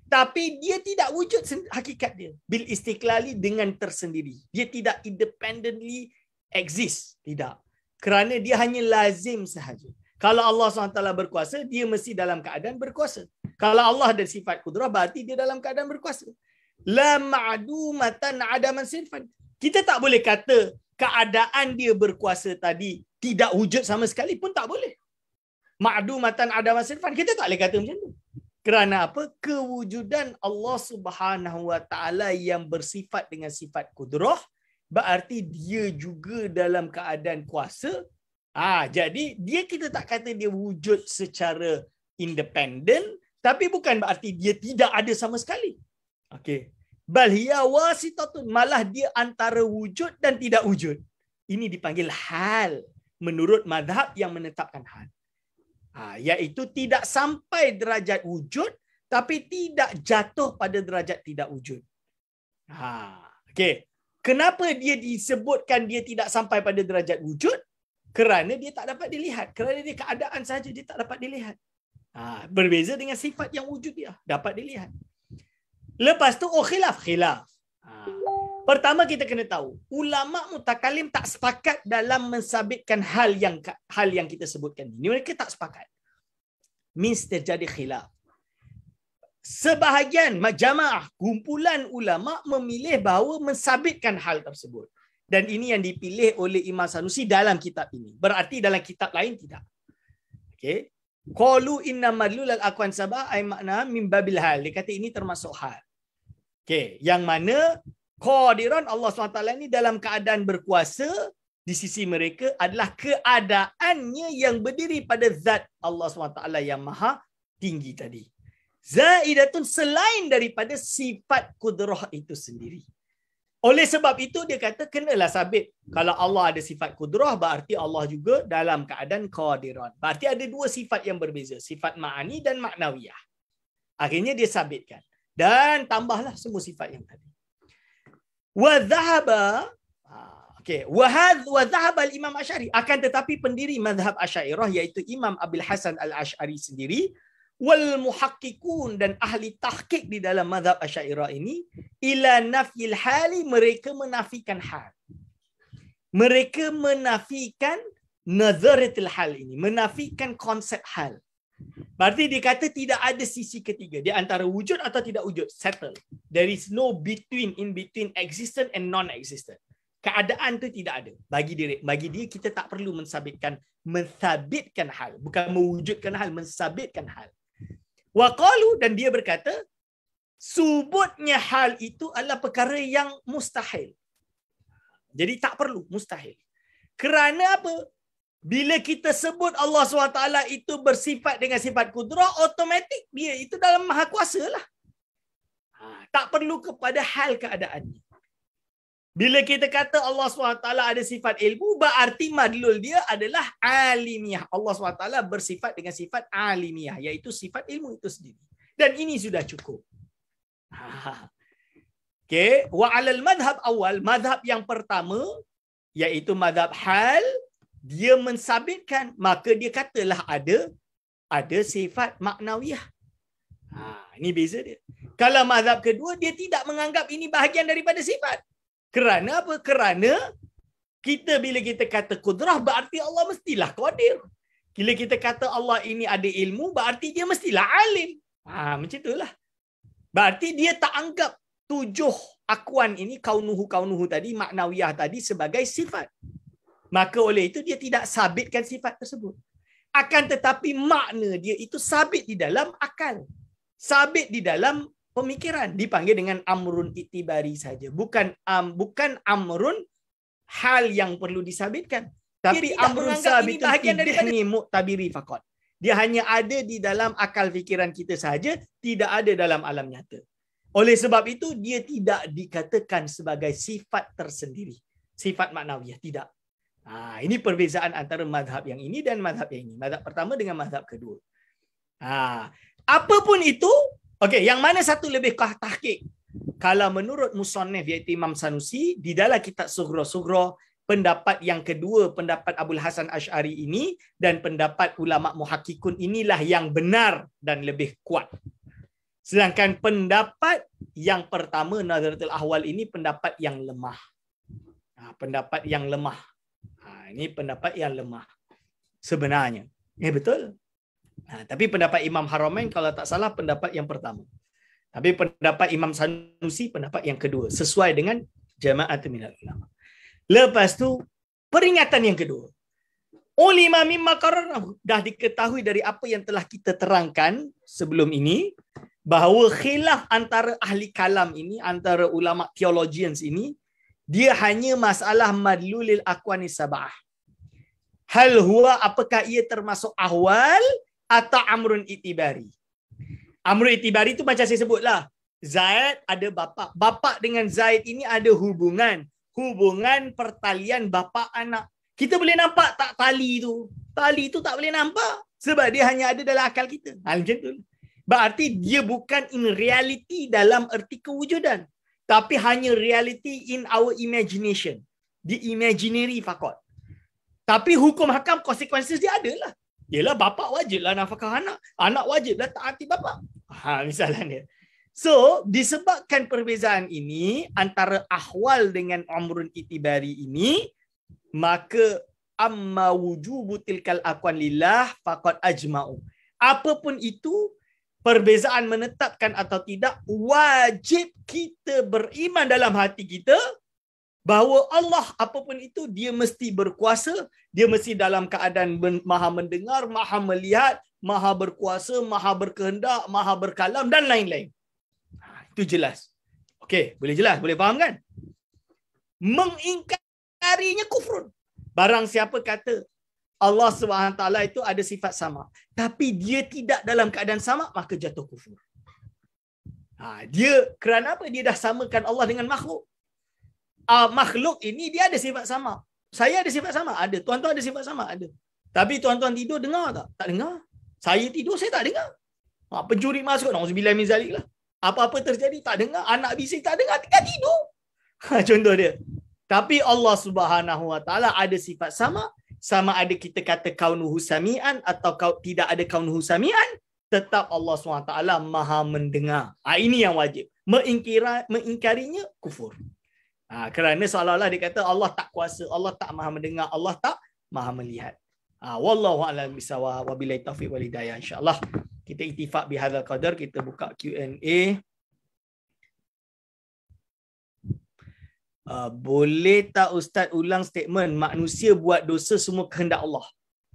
Tapi dia tidak wujud hakikat dia. Bil istiqlali, dengan tersendiri. Dia tidak independently exist. Tidak. Kerana dia hanya lazim sahaja. Kalau Allah SWT berkuasa, dia mesti dalam keadaan berkuasa. Kalau Allah ada sifat kudrah, berarti dia dalam keadaan berkuasa. La ma'dumatan adaman sirfan. Kita tak boleh kata keadaan dia berkuasa tadi tidak wujud sama sekali pun tak boleh. Ma'dumatan adaman sirfan. Kita tak boleh kata macam tu. Kerana apa? Kewujudan Allah Subhanahu Wa Taala yang bersifat dengan sifat kudrah, berarti dia juga dalam keadaan kuasa. Jadi dia, kita tak kata dia wujud secara independen, tapi bukan berarti dia tidak ada sama sekali. Okey. Bal hiya wasitatun, malah dia antara wujud dan tidak wujud. Ini dipanggil hal menurut mazhab yang menetapkan hal. Iaitu tidak sampai derajat wujud, tapi tidak jatuh pada derajat tidak wujud. Okey. Kenapa dia disebutkan dia tidak sampai pada derajat wujud? Kerana dia tak dapat dilihat. Kerana dia keadaan saja, dia tak dapat dilihat. Berbeza dengan sifat yang wujud dia, dapat dilihat. Lepas tu, khilaf. Pertama kita kena tahu, ulama mutakalim tak sepakat dalam mensabitkan hal yang kita sebutkan ini. Mereka tak sepakat. Means terjadi khilaf. Sebahagian jamaah, kumpulan ulama memilih bahawa mensabitkan hal tersebut. Dan ini yang dipilih oleh Imam Sanusi dalam kitab ini. Berarti dalam kitab lain tidak. Okey. Qalu inna madlul al-aqwan sab'a ay makna min babil hal. Dia kata ini termasuk hal. Okey, yang mana qadiran Allah SWT ini dalam keadaan berkuasa di sisi mereka adalah keadaannya yang berdiri pada zat Allah SWT yang maha tinggi tadi. Zaidatun, selain daripada sifat kudrah itu sendiri. Oleh sebab itu dia kata kenalah sabit. Kalau Allah ada sifat kudrah, berarti Allah juga dalam keadaan qadiran. Berarti ada dua sifat yang berbeza, sifat ma'ani dan maknawiyah. Akhirnya dia sabitkan. Dan tambahlah semua sifat yang tadi. Wa dhahaba wa dhahaba al-Imam Asy'ari, akan tetapi pendiri mazhab Asy'ariyah iaitu Imam Abil Hasan Al-Asy'ari sendiri, wal muhaqqiqun dan ahli tahqiq di dalam mazhab Asy'ariyah ini, ila nafyil hali, mereka menafikan hal. Mereka menafikan nazaratul hal ini, menafikan konsep hal. Berarti dia kata tidak ada sisi ketiga. Dia antara wujud atau tidak wujud, settle. There is no in between existent and non-existent. Keadaan tu tidak ada. Bagi dia kita tak perlu mensabitkan hal, bukan mewujudkan hal, mensabitkan hal. Wa qalu, dan dia berkata subutnya hal itu adalah perkara yang mustahil. Jadi tak perlu, mustahil. Kerana apa? Bila kita sebut Allah SWT itu bersifat dengan sifat kudrah, automatik dia itu dalam maha kuasa lah. Tak perlu kepada hal keadaannya. Bila kita kata Allah SWT ada sifat ilmu, berarti madlul dia adalah alimiyah. Allah SWT bersifat dengan sifat alimiyah, iaitu sifat ilmu itu sendiri. Dan ini sudah cukup. Okay. Wa alal madhab awal, madhab yang pertama, iaitu madhab hal, dia mensabitkan, maka dia katalah ada sifat maknawiyah. Ini beza dia. Kalau mazhab kedua, dia tidak menganggap ini bahagian daripada sifat. Kerana apa? Kerana bila kita kata kudrah, berarti Allah mestilah qadir. Bila kita kata Allah ini ada ilmu, berarti dia mestilah alim. Macam itulah. Berarti dia tak anggap 7 akuan ini, kaunuhu tadi, maknawiyah tadi sebagai sifat. Maka oleh itu dia tidak sabitkan sifat tersebut. Akan tetapi makna dia itu sabit di dalam akal. Sabit di dalam pemikiran. Dipanggil dengan amrun itibari saja. Bukan amrun hal yang perlu disabitkan. Tapi amrun sabit bahagian daripada mu'tabiri faqat. Dia hanya ada di dalam akal fikiran kita saja, tidak ada dalam alam nyata. Oleh sebab itu dia tidak dikatakan sebagai sifat tersendiri. Sifat maknawiyah, tidak. Ini perbezaan antara mazhab yang ini dan mazhab yang ini. Mazhab pertama dengan mazhab kedua. Apapun itu, okey, yang mana satu lebih tahqiq? Kalau menurut musannif iaitu Imam Sanusi, di dalam kitab Sughra, pendapat yang kedua, pendapat Abul Hasan Asy'ari ini dan pendapat ulama muhaqqiqun inilah yang benar dan lebih kuat. Sedangkan pendapat yang pertama, Nazaratul Ahwal ini pendapat yang lemah. Pendapat yang lemah. Ini pendapat yang lemah sebenarnya. Betul. Tapi pendapat Imam Haramain kalau tak salah pendapat yang pertama. Tapi pendapat Imam Sanusi pendapat yang kedua, sesuai dengan Jama'atul Minal Ulama. Lepas tu peringatan yang kedua. Ulima mimma qararnahu, dah diketahui dari apa yang telah kita terangkan sebelum ini, bahawa khilaf antara ahli kalam ini, antara ulama theologians ini, dia hanya masalah madlulil aqwanis sab'ah. Hal huwa, apakah ia termasuk ahwal atau amrun itibari? Amrun itibari itu macam saya sebutlah. Zaid ada bapa. Bapa dengan Zaid ini ada hubungan pertalian bapa anak. Kita boleh nampak tak tali tu? Tali tu tak boleh nampak sebab dia hanya ada dalam akal kita. Macam tu. Berarti dia bukan in reality dalam erti kewujudan, tapi hanya reality in our imagination. Di imaginary fakot. Tapi hukum hakam konsekuensi dia adalah. Yalah, bapa wajiblah nafkah anak. Anak wajiblah taati bapa. Misalnya. So, disebabkan perbezaan ini antara ahwal dengan amrun itibari ini, maka amma wujubu tilkal aqwan lillah faqad ajma'u. Apapun itu, perbezaan menetapkan atau tidak, wajib kita beriman dalam hati kita bahawa Allah apapun itu dia mesti berkuasa, dia mesti dalam keadaan maha mendengar, maha melihat, maha berkuasa, maha berkehendak, maha berkalam dan lain-lain. Itu jelas. Okey, boleh jelas, boleh faham kan? Mengingkarinya kufrun. Barang siapa kata Allah SWT itu ada sifat sama, tapi dia tidak dalam keadaan sama, maka jatuh kufur. Dia kerana apa? Dia dah samakan Allah dengan makhluk. makhluk ini dia ada sifat sama. Saya ada sifat sama, ada. Tuan-tuan ada sifat sama, ada. Tapi tuan-tuan tidur dengar tak? Tak dengar. Saya tidur, saya tak dengar. Pencuri masuk, na'udzubillah min zalik lah. Apa-apa terjadi, tak dengar. Anak bising, tak dengar, tinggal tidur. Contoh dia. Tapi Allah Subhanahu Wa Taala ada sifat sama. Sama ada kita kata kaunuhu sami'an atau tidak ada kaunuhu sami'an, tetap Allah SWT maha mendengar. Ini yang wajib. Mengingkarinya kufur. Kerana seolah-olah dia kata Allah tak kuasa, Allah tak maha mendengar, Allah tak maha melihat. Wallahu a'lam bissawab, wabillahi taufiq wal hidayah. Insya-Allah kita ittifaq bihadzal qadar, kita buka Q&A. Boleh tak Ustaz ulang statement manusia buat dosa semua kehendak Allah?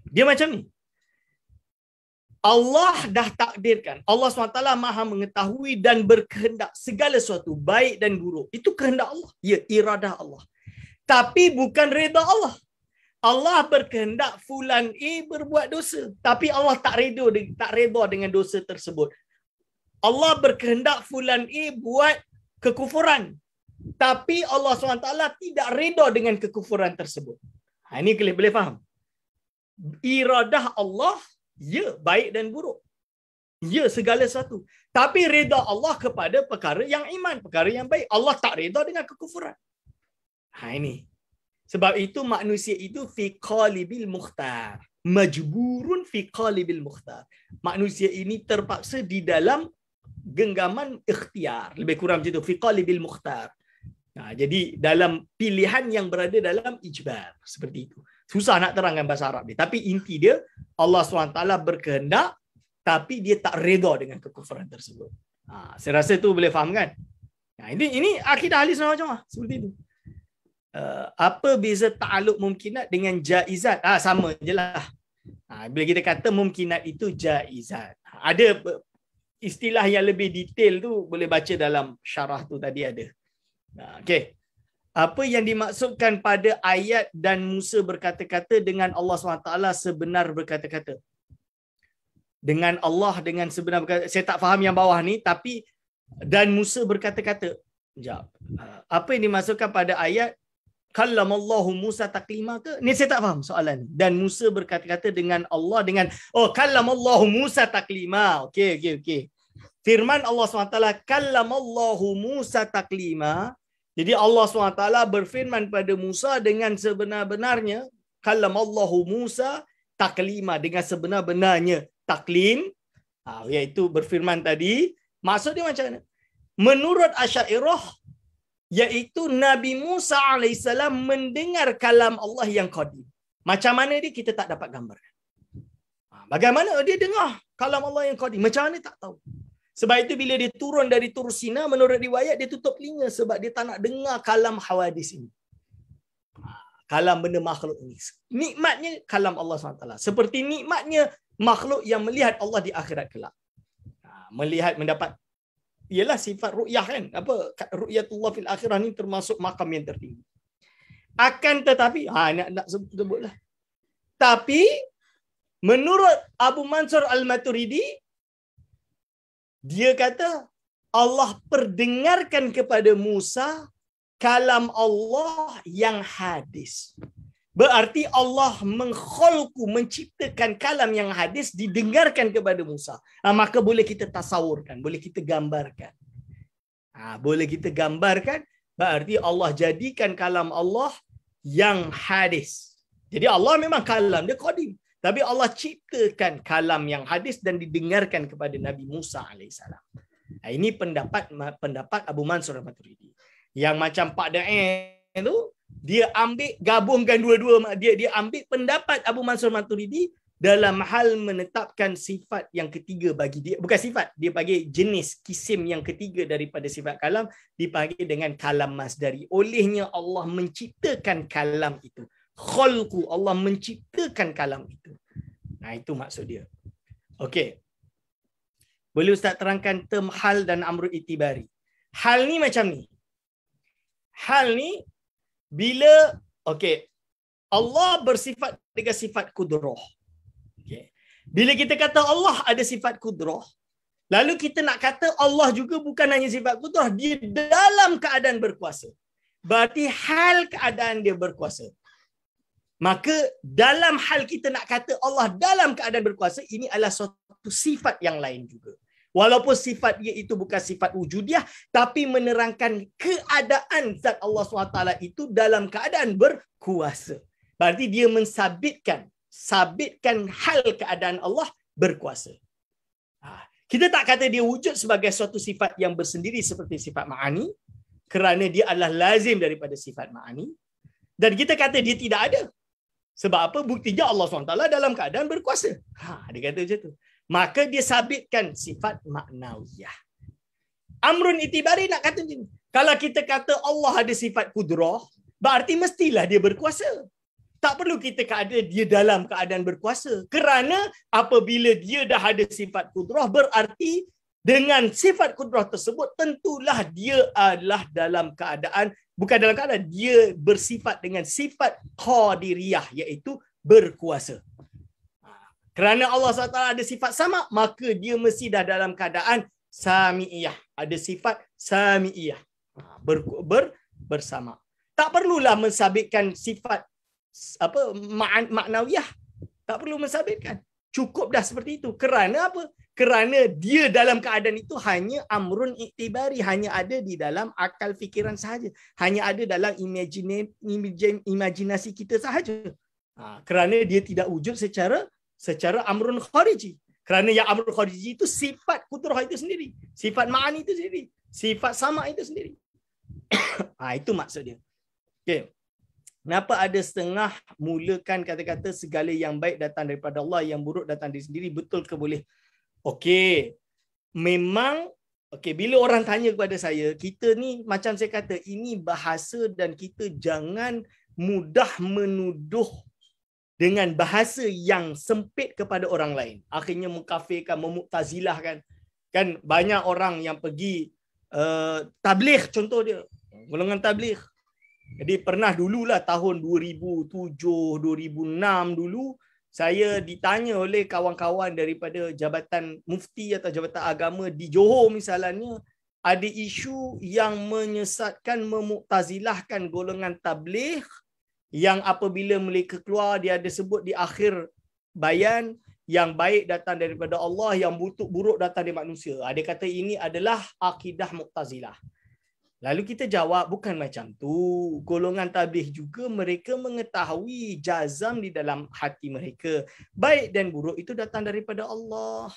Dia macam ni. Allah dah takdirkan. Allah SWT maha mengetahui dan berkehendak segala sesuatu, baik dan buruk. Itu kehendak Allah. Ya, iradah Allah. Tapi bukan reda Allah. Allah berkehendak fulan A berbuat dosa. Tapi Allah tak reda dengan dosa tersebut. Allah berkehendak fulan A buat kekufuran. Tapi Allah SWT tidak reda dengan kekufuran tersebut. Ini boleh faham. Iradah Allah, ya, baik dan buruk. Ya, segala sesuatu. Tapi reda Allah kepada perkara yang iman, perkara yang baik. Allah tak reda dengan kekufuran. Ini. Sebab itu manusia itu fi qalibil mukhtar. Majburun fi qalibil mukhtar. Manusia ini terpaksa di dalam genggaman ikhtiar. Lebih kurang macam itu. Fi qalibil mukhtar. Jadi dalam pilihan yang berada dalam ijbar. Seperti itu. Susah nak terangkan bahasa Arab dia. Tapi inti dia, Allah SWT berkehendak, tapi dia tak reda dengan kekufuran tersebut. Saya rasa tu boleh faham kan? Ini akidah ahli sunnah wal jamaah. Seperti itu. Apa beza ta'aluk mumkinat dengan jaizat? Sama je lah. Bila kita kata mumkinat itu jaizat. Ada istilah yang lebih detail tu, boleh baca dalam syarah tu tadi ada. Okey. Apa yang dimaksudkan pada ayat dan Musa berkata-kata dengan Allah SWT sebenar berkata-kata? Dengan Allah dengan sebenar berkata. Saya tak faham yang bawah ni, tapi dan Musa berkata-kata. Sekejap. Apa yang dimaksudkan pada ayat kallamallahu Musa taklima ke? Ni saya tak faham soalan ni. Dan Musa berkata-kata dengan Allah dengan kallamallahu Musa taklima. Okey. Firman Allah SWT kallamallahu Musa taklima. Jadi Allah SWT berfirman pada Musa dengan sebenar-benarnya. Kallamallahu Musa taklima, dengan sebenar-benarnya taklim. Iaitu berfirman tadi. Maksud dia macam mana? Menurut Asy'ariyah, iaitu Nabi Musa AS mendengar kalam Allah yang qadim. Macam mana dia, kita tak dapat gambarkan. Bagaimana dia dengar kalam Allah yang qadim? Macam mana tak tahu. Sebab itu bila dia turun dari Tur Sina, menurut riwayat dia tutup telinga sebab dia tak nak dengar kalam hawadis ini. Kalam benda makhluk ini. Nikmatnya kalam Allah SWT. Seperti nikmatnya makhluk yang melihat Allah di akhirat kelak. Melihat, mendapat, ialah sifat ru'yah kan. Ru'yatullah fil akhirah ni termasuk makam yang tertinggi. Akan tetapi, nak sebutlah. Tapi, menurut Abu Mansur Al-Maturidi, dia kata Allah perdengarkan kepada Musa kalam Allah yang hadis. Berarti Allah menciptakan kalam yang hadis didengarkan kepada Musa. Maka boleh kita tasawurkan, boleh kita gambarkan. Boleh kita gambarkan, berarti Allah jadikan kalam Allah yang hadis. Jadi Allah memang kalam dia qadim. Tapi Allah ciptakan kalam yang hadis dan didengarkan kepada Nabi Musa AS. Ini pendapat Abu Mansur Al-Maturidi. Yang macam Pak Da'i tu, dia ambil, gabungkan dua-dua. Dia ambil pendapat Abu Mansur Al-Maturidi dalam hal menetapkan sifat yang ketiga bagi dia. Bukan sifat, dia bagi jenis, kisim yang ketiga daripada sifat kalam, dipanggil dengan kalam masdari. Olehnya Allah menciptakan kalam itu. Khalqu, Allah menciptakan kalam itu. Itu maksud dia. Okey. Boleh Ustaz terangkan term hal dan amru itibari? Hal ni macam ni. Hal ni bila Allah bersifat dengan sifat kudrah. Okey. Bila kita kata Allah ada sifat kudrah, lalu kita nak kata Allah juga bukan hanya sifat kudrah, dia dalam keadaan berkuasa. berarti hal keadaan dia berkuasa. Maka dalam hal kita nak kata Allah dalam keadaan berkuasa, ini adalah suatu sifat yang lain juga. Walaupun sifat dia itu bukan sifat wujudiah, tapi menerangkan keadaan zat Allah SWT itu dalam keadaan berkuasa. Berarti dia mensabitkan hal keadaan Allah berkuasa. Kita tak kata dia wujud sebagai suatu sifat yang bersendiri seperti sifat ma'ani, kerana dia adalah lazim daripada sifat ma'ani. Dan kita kata dia tidak ada. Sebab apa? Buktinya Allah SWT dalam keadaan berkuasa. Dia kata macam tu. Maka dia sabitkan sifat maknawiyah. Amrun itibari nak kata macam ni. Kalau kita kata Allah ada sifat kudrah, berarti mestilah dia berkuasa. Tak perlu kita kata dia dalam keadaan berkuasa. Kerana apabila dia dah ada sifat kudrah, berarti dengan sifat kudrah tersebut, tentulah dia adalah dalam keadaan, bukan dalam keadaan, dia bersifat dengan sifat qadiriyah, iaitu berkuasa. Kerana Allah SWT ada sifat sama, maka dia mesti dah dalam keadaan sami'iyah. Ada sifat sami'iyah. Bersama. Tak perlulah mensabitkan sifat maknawiyah. Tak perlu mensabitkan. Cukup dah seperti itu. Kerana apa? Kerana dia dalam keadaan itu hanya amrun iktibari, hanya ada di dalam akal fikiran sahaja. Hanya ada dalam imajinasi kita sahaja. Kerana dia tidak wujud secara amrun khariji. Kerana yang amrun khariji itu sifat kudrah itu sendiri. Sifat ma'ani itu sendiri. Sifat sama itu sendiri. Itu maksud dia. Okay. Kenapa ada setengah mulakan kata-kata segala yang baik datang daripada Allah, yang buruk datang dari sendiri? Betul ke boleh? Okey. Memang, bila orang tanya kepada saya, kita ni macam saya kata, ini bahasa dan kita jangan mudah menuduh dengan bahasa yang sempit kepada orang lain. Akhirnya mengkafirkan, memuktazilahkan. Kan banyak orang yang pergi tabligh, contoh dia. Golongan tabligh. Jadi pernah dululah tahun 2007, 2006 dulu, saya ditanya oleh kawan-kawan daripada Jabatan Mufti atau Jabatan Agama di Johor misalnya, ada isu yang menyesatkan, memuktazilahkan golongan tabligh, yang apabila mereka keluar, dia ada sebut di akhir bayan, yang baik datang daripada Allah, yang buruk datang dari manusia. Dia kata ini adalah akidah Mu'tazilah. Lalu kita jawab, bukan macam tu. Golongan tabligh juga mereka mengetahui jazam di dalam hati mereka. Baik dan buruk itu datang daripada Allah.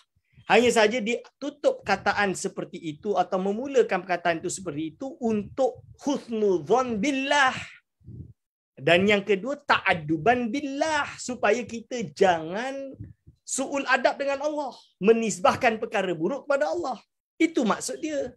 Hanya saja dia tutup kataan seperti itu atau memulakan perkataan itu seperti itu untuk husnudzon billah. Dan yang kedua, ta'adduban billah. Supaya kita jangan su'ul adab dengan Allah. Menisbahkan perkara buruk kepada Allah. Itu maksud dia.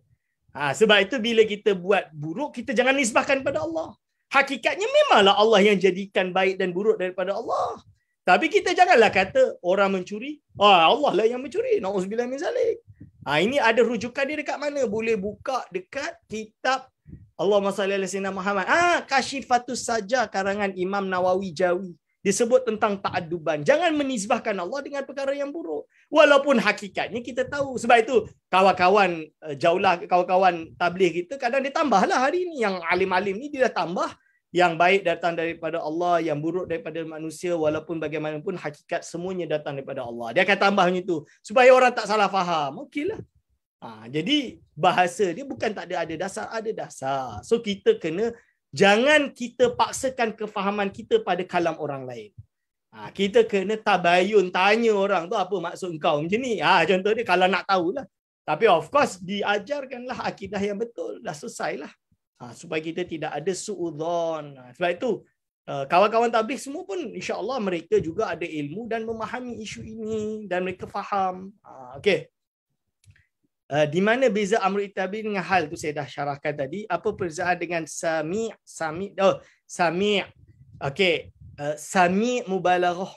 Sebab itu bila kita buat buruk, kita jangan nisbahkan pada Allah. Hakikatnya memanglah Allah yang jadikan baik dan buruk daripada Allah. Tapi kita janganlah kata orang mencuri, Allah lah yang mencuri. Na'udzubillah min zalik. Ini ada rujukan dia dekat mana? Boleh buka dekat kitab Allahumma salli ala sayyidina Muhammad. Kashifatus Saja karangan Imam Nawawi Jawi. Disebut tentang ta'adduban. Jangan menisbahkan Allah dengan perkara yang buruk. Walaupun hakikatnya kita tahu. Sebab itu kawan-kawan kawan-kawan tabligh kita kadang dia tambahlah hari ini. Yang alim-alim ni dia dah tambah. Yang baik datang daripada Allah, yang buruk daripada manusia. Walaupun bagaimanapun hakikat semuanya datang daripada Allah. Dia akan tambahnya itu. Supaya orang tak salah faham. Okeylah. Jadi bahasa dia bukan tak ada dasar. Ada dasar. So kita kena, jangan kita paksakan kefahaman kita pada kalam orang lain. Kita kena tabayun, tanya orang tu apa maksud engkau macam ni. Contoh dia kalau nak tahulah. Tapi of course diajarkanlah akidah yang betul. Dah selesailah. Supaya kita tidak ada suudzon. Sebab itu kawan-kawan tabligh semua pun insya-Allah mereka juga ada ilmu dan memahami isu ini dan mereka faham. Okey. Di mana beza amr ittabi dengan hal tu saya dah syarahkan tadi. Apa perbezaan dengan sami'? Sami'. Okey. Sami' mubalaghah.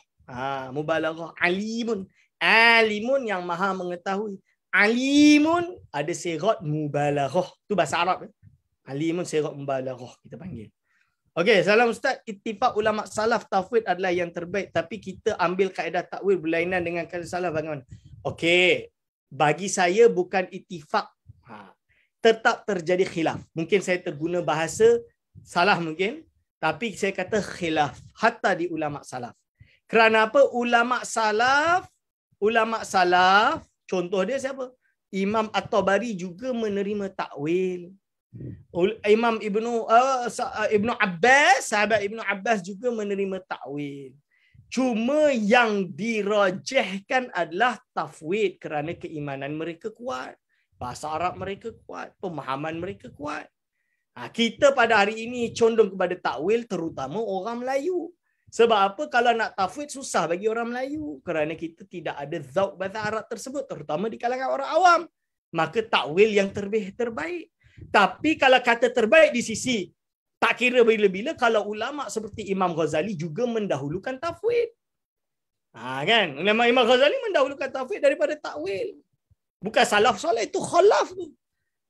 Mubalaghah. Alimun yang maha mengetahui. Alimun ada sigat mubalaghah. Tu bahasa Arab. Alimun sigat mubalaghah kita panggil. Okey, salam ustaz. Ittifaq ulama salaf tafwid adalah yang terbaik, tapi kita ambil kaedah takwil berlainan dengan kaedah salaf bagaimana? Okey. Bagi saya bukan ittifaq. Tetap terjadi khilaf. Mungkin saya terguna bahasa Salah mungkin, tapi saya kata khilaf hatta di ulama salaf. Kerana apa? Ulama salaf, contoh dia siapa? Imam At-Tabari juga menerima takwil. Imam Ibnu Abbas, sahabat Ibnu Abbas juga menerima takwil. Cuma yang dirajihkan adalah tafwid kerana keimanan mereka kuat, bahasa Arab mereka kuat, pemahaman mereka kuat. Kita pada hari ini condong kepada takwil, terutama orang Melayu. Sebab apa? Kalau nak tafwid susah bagi orang Melayu kerana kita tidak ada zauq bahasa Arab tersebut, terutama di kalangan orang awam. Maka takwil yang terbaik. Tapi kalau kata terbaik di sisi, tak kira bila-bila kalau ulama seperti Imam Ghazali juga mendahulukan tafwid. Kan? Imam Ghazali mendahulukan tafwid daripada takwil. Bukan salaf soleh, itu khalaf tu.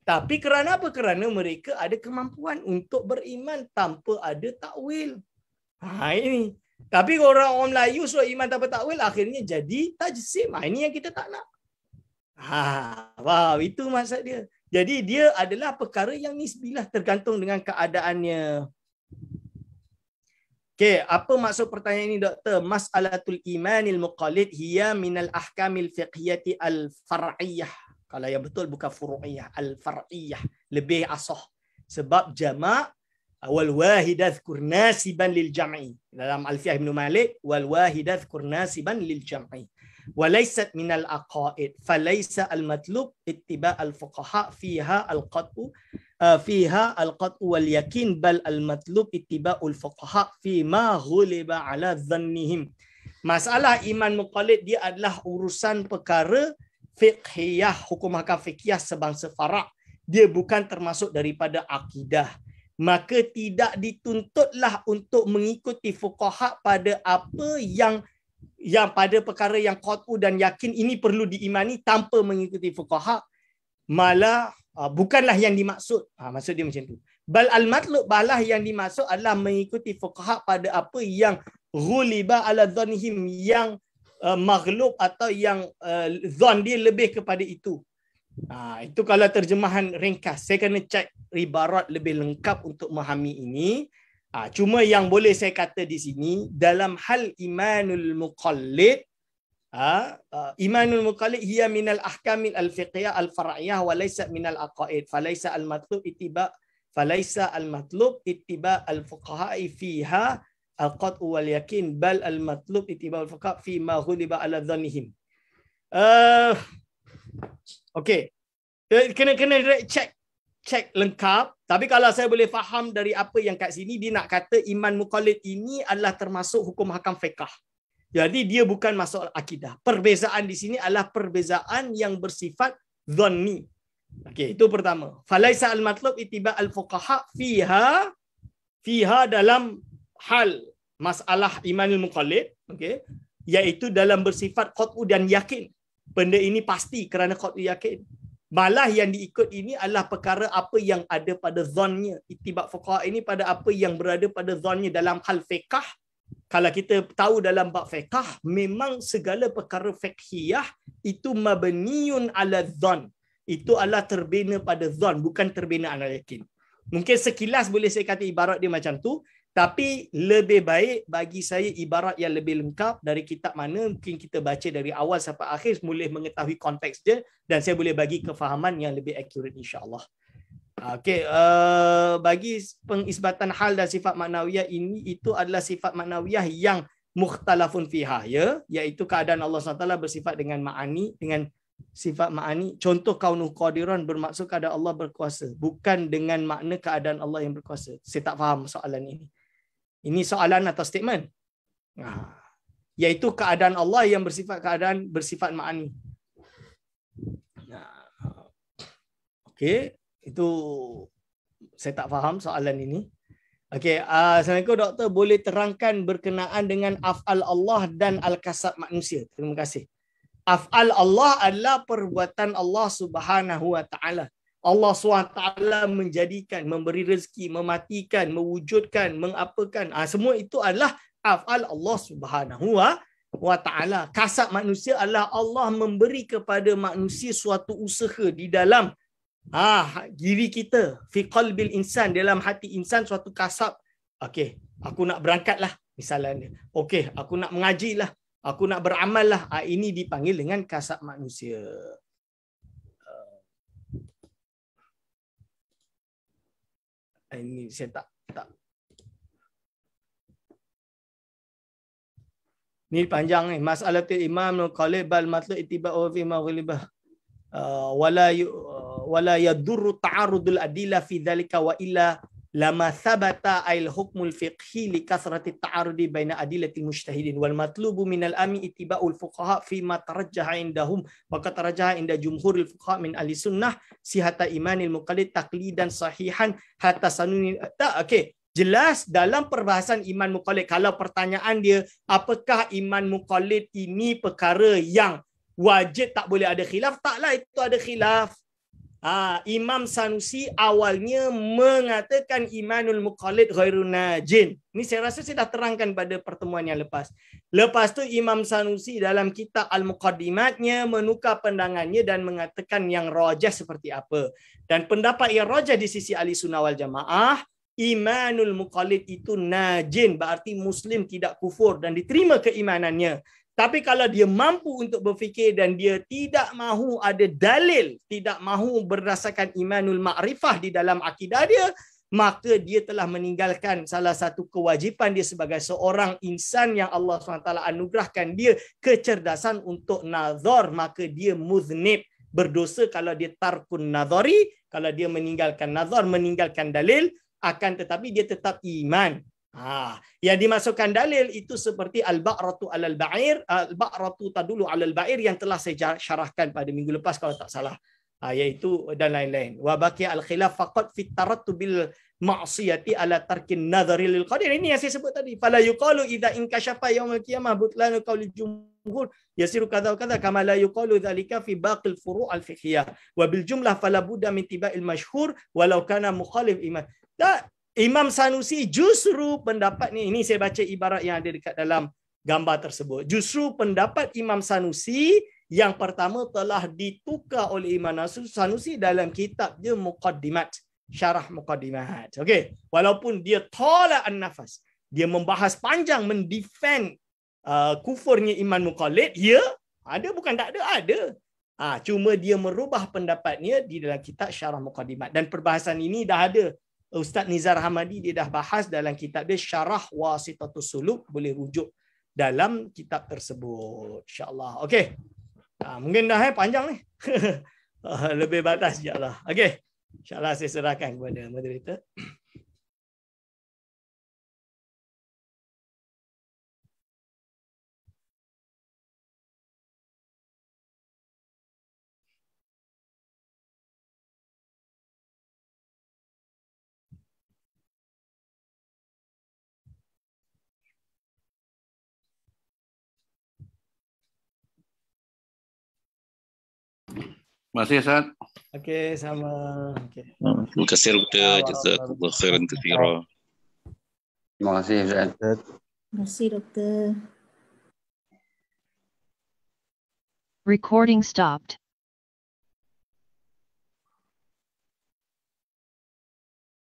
Tapi kerana apa? Kerana mereka ada kemampuan untuk beriman tanpa ada takwil. Ini. Tapi orang Melayu suruh iman tanpa takwil, akhirnya jadi tajsim. Ini yang kita tak nak. Wow, itu maksud dia. Jadi dia adalah perkara yang nisbilah, tergantung dengan keadaannya. Okey, apa maksud pertanyaan ini, doktor? Mas'alatul imanil muqallid hiya minal ahkamil fiqhiyati al-far'iyyah. Kalau yang betul bukan furu'iyah, al-far'iyyah. Lebih asah. Sebab jamak wal wahidah dzkur nasiban lil jam'i. Dalam Alfiyah Ibn Malik, wal wahidah dzkur nasiban lil jam'i. وليست من العقائد فليس المطلوب اتباع الفقهاء فيها القطع واليقين بل المطلوب اتباع الفقهاء فيما غلب على ظنهم. Masalah iman muqallid dia adalah urusan perkara fiqhiyah, hukum hakam fiqhiyah sebangsa fara'. Dia bukan termasuk daripada akidah. Maka tidak dituntutlah untuk mengikuti fuqaha pada apa yang pada perkara yang qat'u dan yakin ini perlu diimani tanpa mengikuti fuqaha, malah bukanlah yang dimaksud. Maksud dia macam tu. Bal al-matlub, balah yang dimaksud adalah mengikuti fuqaha pada apa yang ghuliba ala dhannihim, yang maghlub atau yang zon dia lebih kepada itu. Itu kalau terjemahan ringkas. Saya kena cek ibarat lebih lengkap untuk memahami ini. Cuma yang boleh saya kata di sini, dalam hal imanul muqallid, imanul muqallid hiya minal ahkamil al-fiqhiyah al-far'iyah wa laysa minal aqaid. Falaysa al-matlub ittiba al-fuqaha'i fiha al-qat'u wal yakin, bal al-matlub ittiba al-fuqaha fi ma ghuliba ala dhannihim. Okey. Kena cek lengkap. Tapi kalau saya boleh faham dari apa yang kat sini, dia nak kata iman muqallid ini adalah termasuk hukum hakam fiqh. Jadi dia bukan masuk akidah. Perbezaan di sini adalah perbezaan yang bersifat dhanni. Okey, itu pertama. Falaisa al-matlub ittiba al-fuqaha fiha dalam hal masalah imanul muqallid, okey, iaitu dalam bersifat qat'u dan yakin. Benda ini pasti kerana qat'u yakin. Malah yang diikut ini adalah perkara apa yang ada pada zonnya. Itibak fuqaha ini pada apa yang berada pada zonnya dalam hal fiqh. Kalau kita tahu dalam bab fiqh, memang segala perkara fiqhiyah itu mabniun ala zon. Itu adalah terbina pada zon, bukan terbina ala yakin. Mungkin sekilas boleh saya kata ibarat dia macam tu. Tapi lebih baik bagi saya ibarat yang lebih lengkap dari kitab mana mungkin kita baca dari awal sampai akhir, boleh mengetahui konteks dia dan saya boleh bagi kefahaman yang lebih accurate insya-Allah. Okey, bagi pengisbatan hal dan sifat maknawiyah ini, itu adalah sifat maknawiyah yang mukhtalafun fiha, ya, iaitu keadaan Allah SWT bersifat dengan ma'ani, dengan sifat ma'ani. Contoh kaunuh qadiran bermaksud keadaan Allah berkuasa, bukan dengan makna keadaan Allah yang berkuasa. Saya tak faham soalan ini. Ini soalan atau statement? Iaitu keadaan Allah yang bersifat ma'ani. Okey, itu saya tak faham soalan ini. Okey, Assalamualaikum doktor, boleh terangkan berkenaan dengan af'al Allah dan al-kasab manusia? Terima kasih. Af'al Allah adalah perbuatan Allah Subhanahu wa taala. Allah SWT menjadikan, memberi rezeki, mematikan, mewujudkan, mengapakan. Semua itu adalah af'al Allah Subhanahu wa taala. Kasab manusia adalah Allah memberi kepada manusia suatu usaha di dalam Diri kita, fi qalbil insan, dalam hati insan suatu kasab. Okey, aku nak berangkatlah misalnya. Okey, aku nak mengajilah, aku nak beramal lah. Ini dipanggil dengan kasab manusia. Ini saya tak. Ni panjang ni. Mas'alatul imam qalib bal matlu ittiba'u fi ma ghalibah. Wala yadurru ta'arudul adilla fi dhalika wa illa lama thabata al hukmul fiqhi li kathrati ta'arudi baina adillati mujtahidin wal matlubu minal ami ittiba'ul fuqaha fi ma tarajjaha indahum wa qad tarajjaha inda jumhuril fuqaha min ahli sunnah sihata imanil muqallid taqlidan sahihan hatta sanuni. Okey, jelas dalam perbahasan iman muqallid. Kalau pertanyaan dia, apakah iman muqallid ini perkara yang wajib, tak boleh ada khilaf? Taklah itu ada khilaf. Imam Sanusi awalnya mengatakan imanul muqallid ghairun najin. Ini saya rasa saya dah terangkan pada pertemuan yang lepas. Lepas tu Imam Sanusi dalam kitab Al-Muqaddimatnya menukar pandangannya dan mengatakan yang rajah seperti apa. Dan pendapat yang rajah di sisi Ahli Sunnah wal Jamaah, imanul muqallid itu najin, berarti Muslim tidak kufur dan diterima keimanannya. Tapi kalau dia mampu untuk berfikir dan dia tidak mahu ada dalil, tidak mahu berdasarkan imanul ma'rifah di dalam akidah dia, maka dia telah meninggalkan salah satu kewajipan dia sebagai seorang insan yang Allah SWT anugerahkan dia kecerdasan untuk nazar, maka dia muznib, berdosa kalau dia tarkun nazari, kalau dia meninggalkan nazar, meninggalkan dalil, akan tetapi dia tetap iman. Yang dimasukkan dalil itu seperti al-ba'ratu alal ba'ir, al-ba'ratu tadulu alal ba'ir yang telah saya syarahkan pada minggu lepas kalau tak salah, iaitu dan lain-lain. Wa baqi al-khilaf faqat fi tarattubil ma'siyati ala tarkin nadhari lil qadir. Ini yang saya sebut tadi. Fala yuqalu idza inkashafa yaumil qiyamah butlanu qauli jumhur yasiru kadza wa kadza kama la yuqalu dzalika fi baqil furu' al-fiqhiyah. Wa bil jumlah fala budda min tiba'il mashhur walau kana mukhalif iman. Imam Sanusi justru pendapat ni, ini saya baca ibarat yang ada dekat dalam gambar tersebut. Justru pendapat Imam Sanusi yang pertama telah ditukar oleh Imam Sanusi dalam kitab dia Muqaddimat, Syarah Muqaddimat. Okey, walaupun dia tolak an-nafas, dia membahas panjang mendefend kufurnya iman muqallid, ya, ada bukan tak ada. Cuma dia merubah pendapatnya di dalam kitab Syarah Muqaddimat dan perbahasan ini dah ada. Ustaz Nizar Hamadi dia dah bahas dalam kitab dia Syarah Wasitatus Suluk, boleh rujuk dalam kitab tersebut insya-Allah. Okey. Mungkin dah panjang ni. Lebih batas insya-Allah. Okey. Insya-Allah saya serahkan kepada moderator. Terima kasih Ustaz. Okey, sama. Okey. Terima kasih Doktor. Jazakallahu khairan katsira. Terima kasih Ustaz. Terima kasih Doktor. Recording stopped.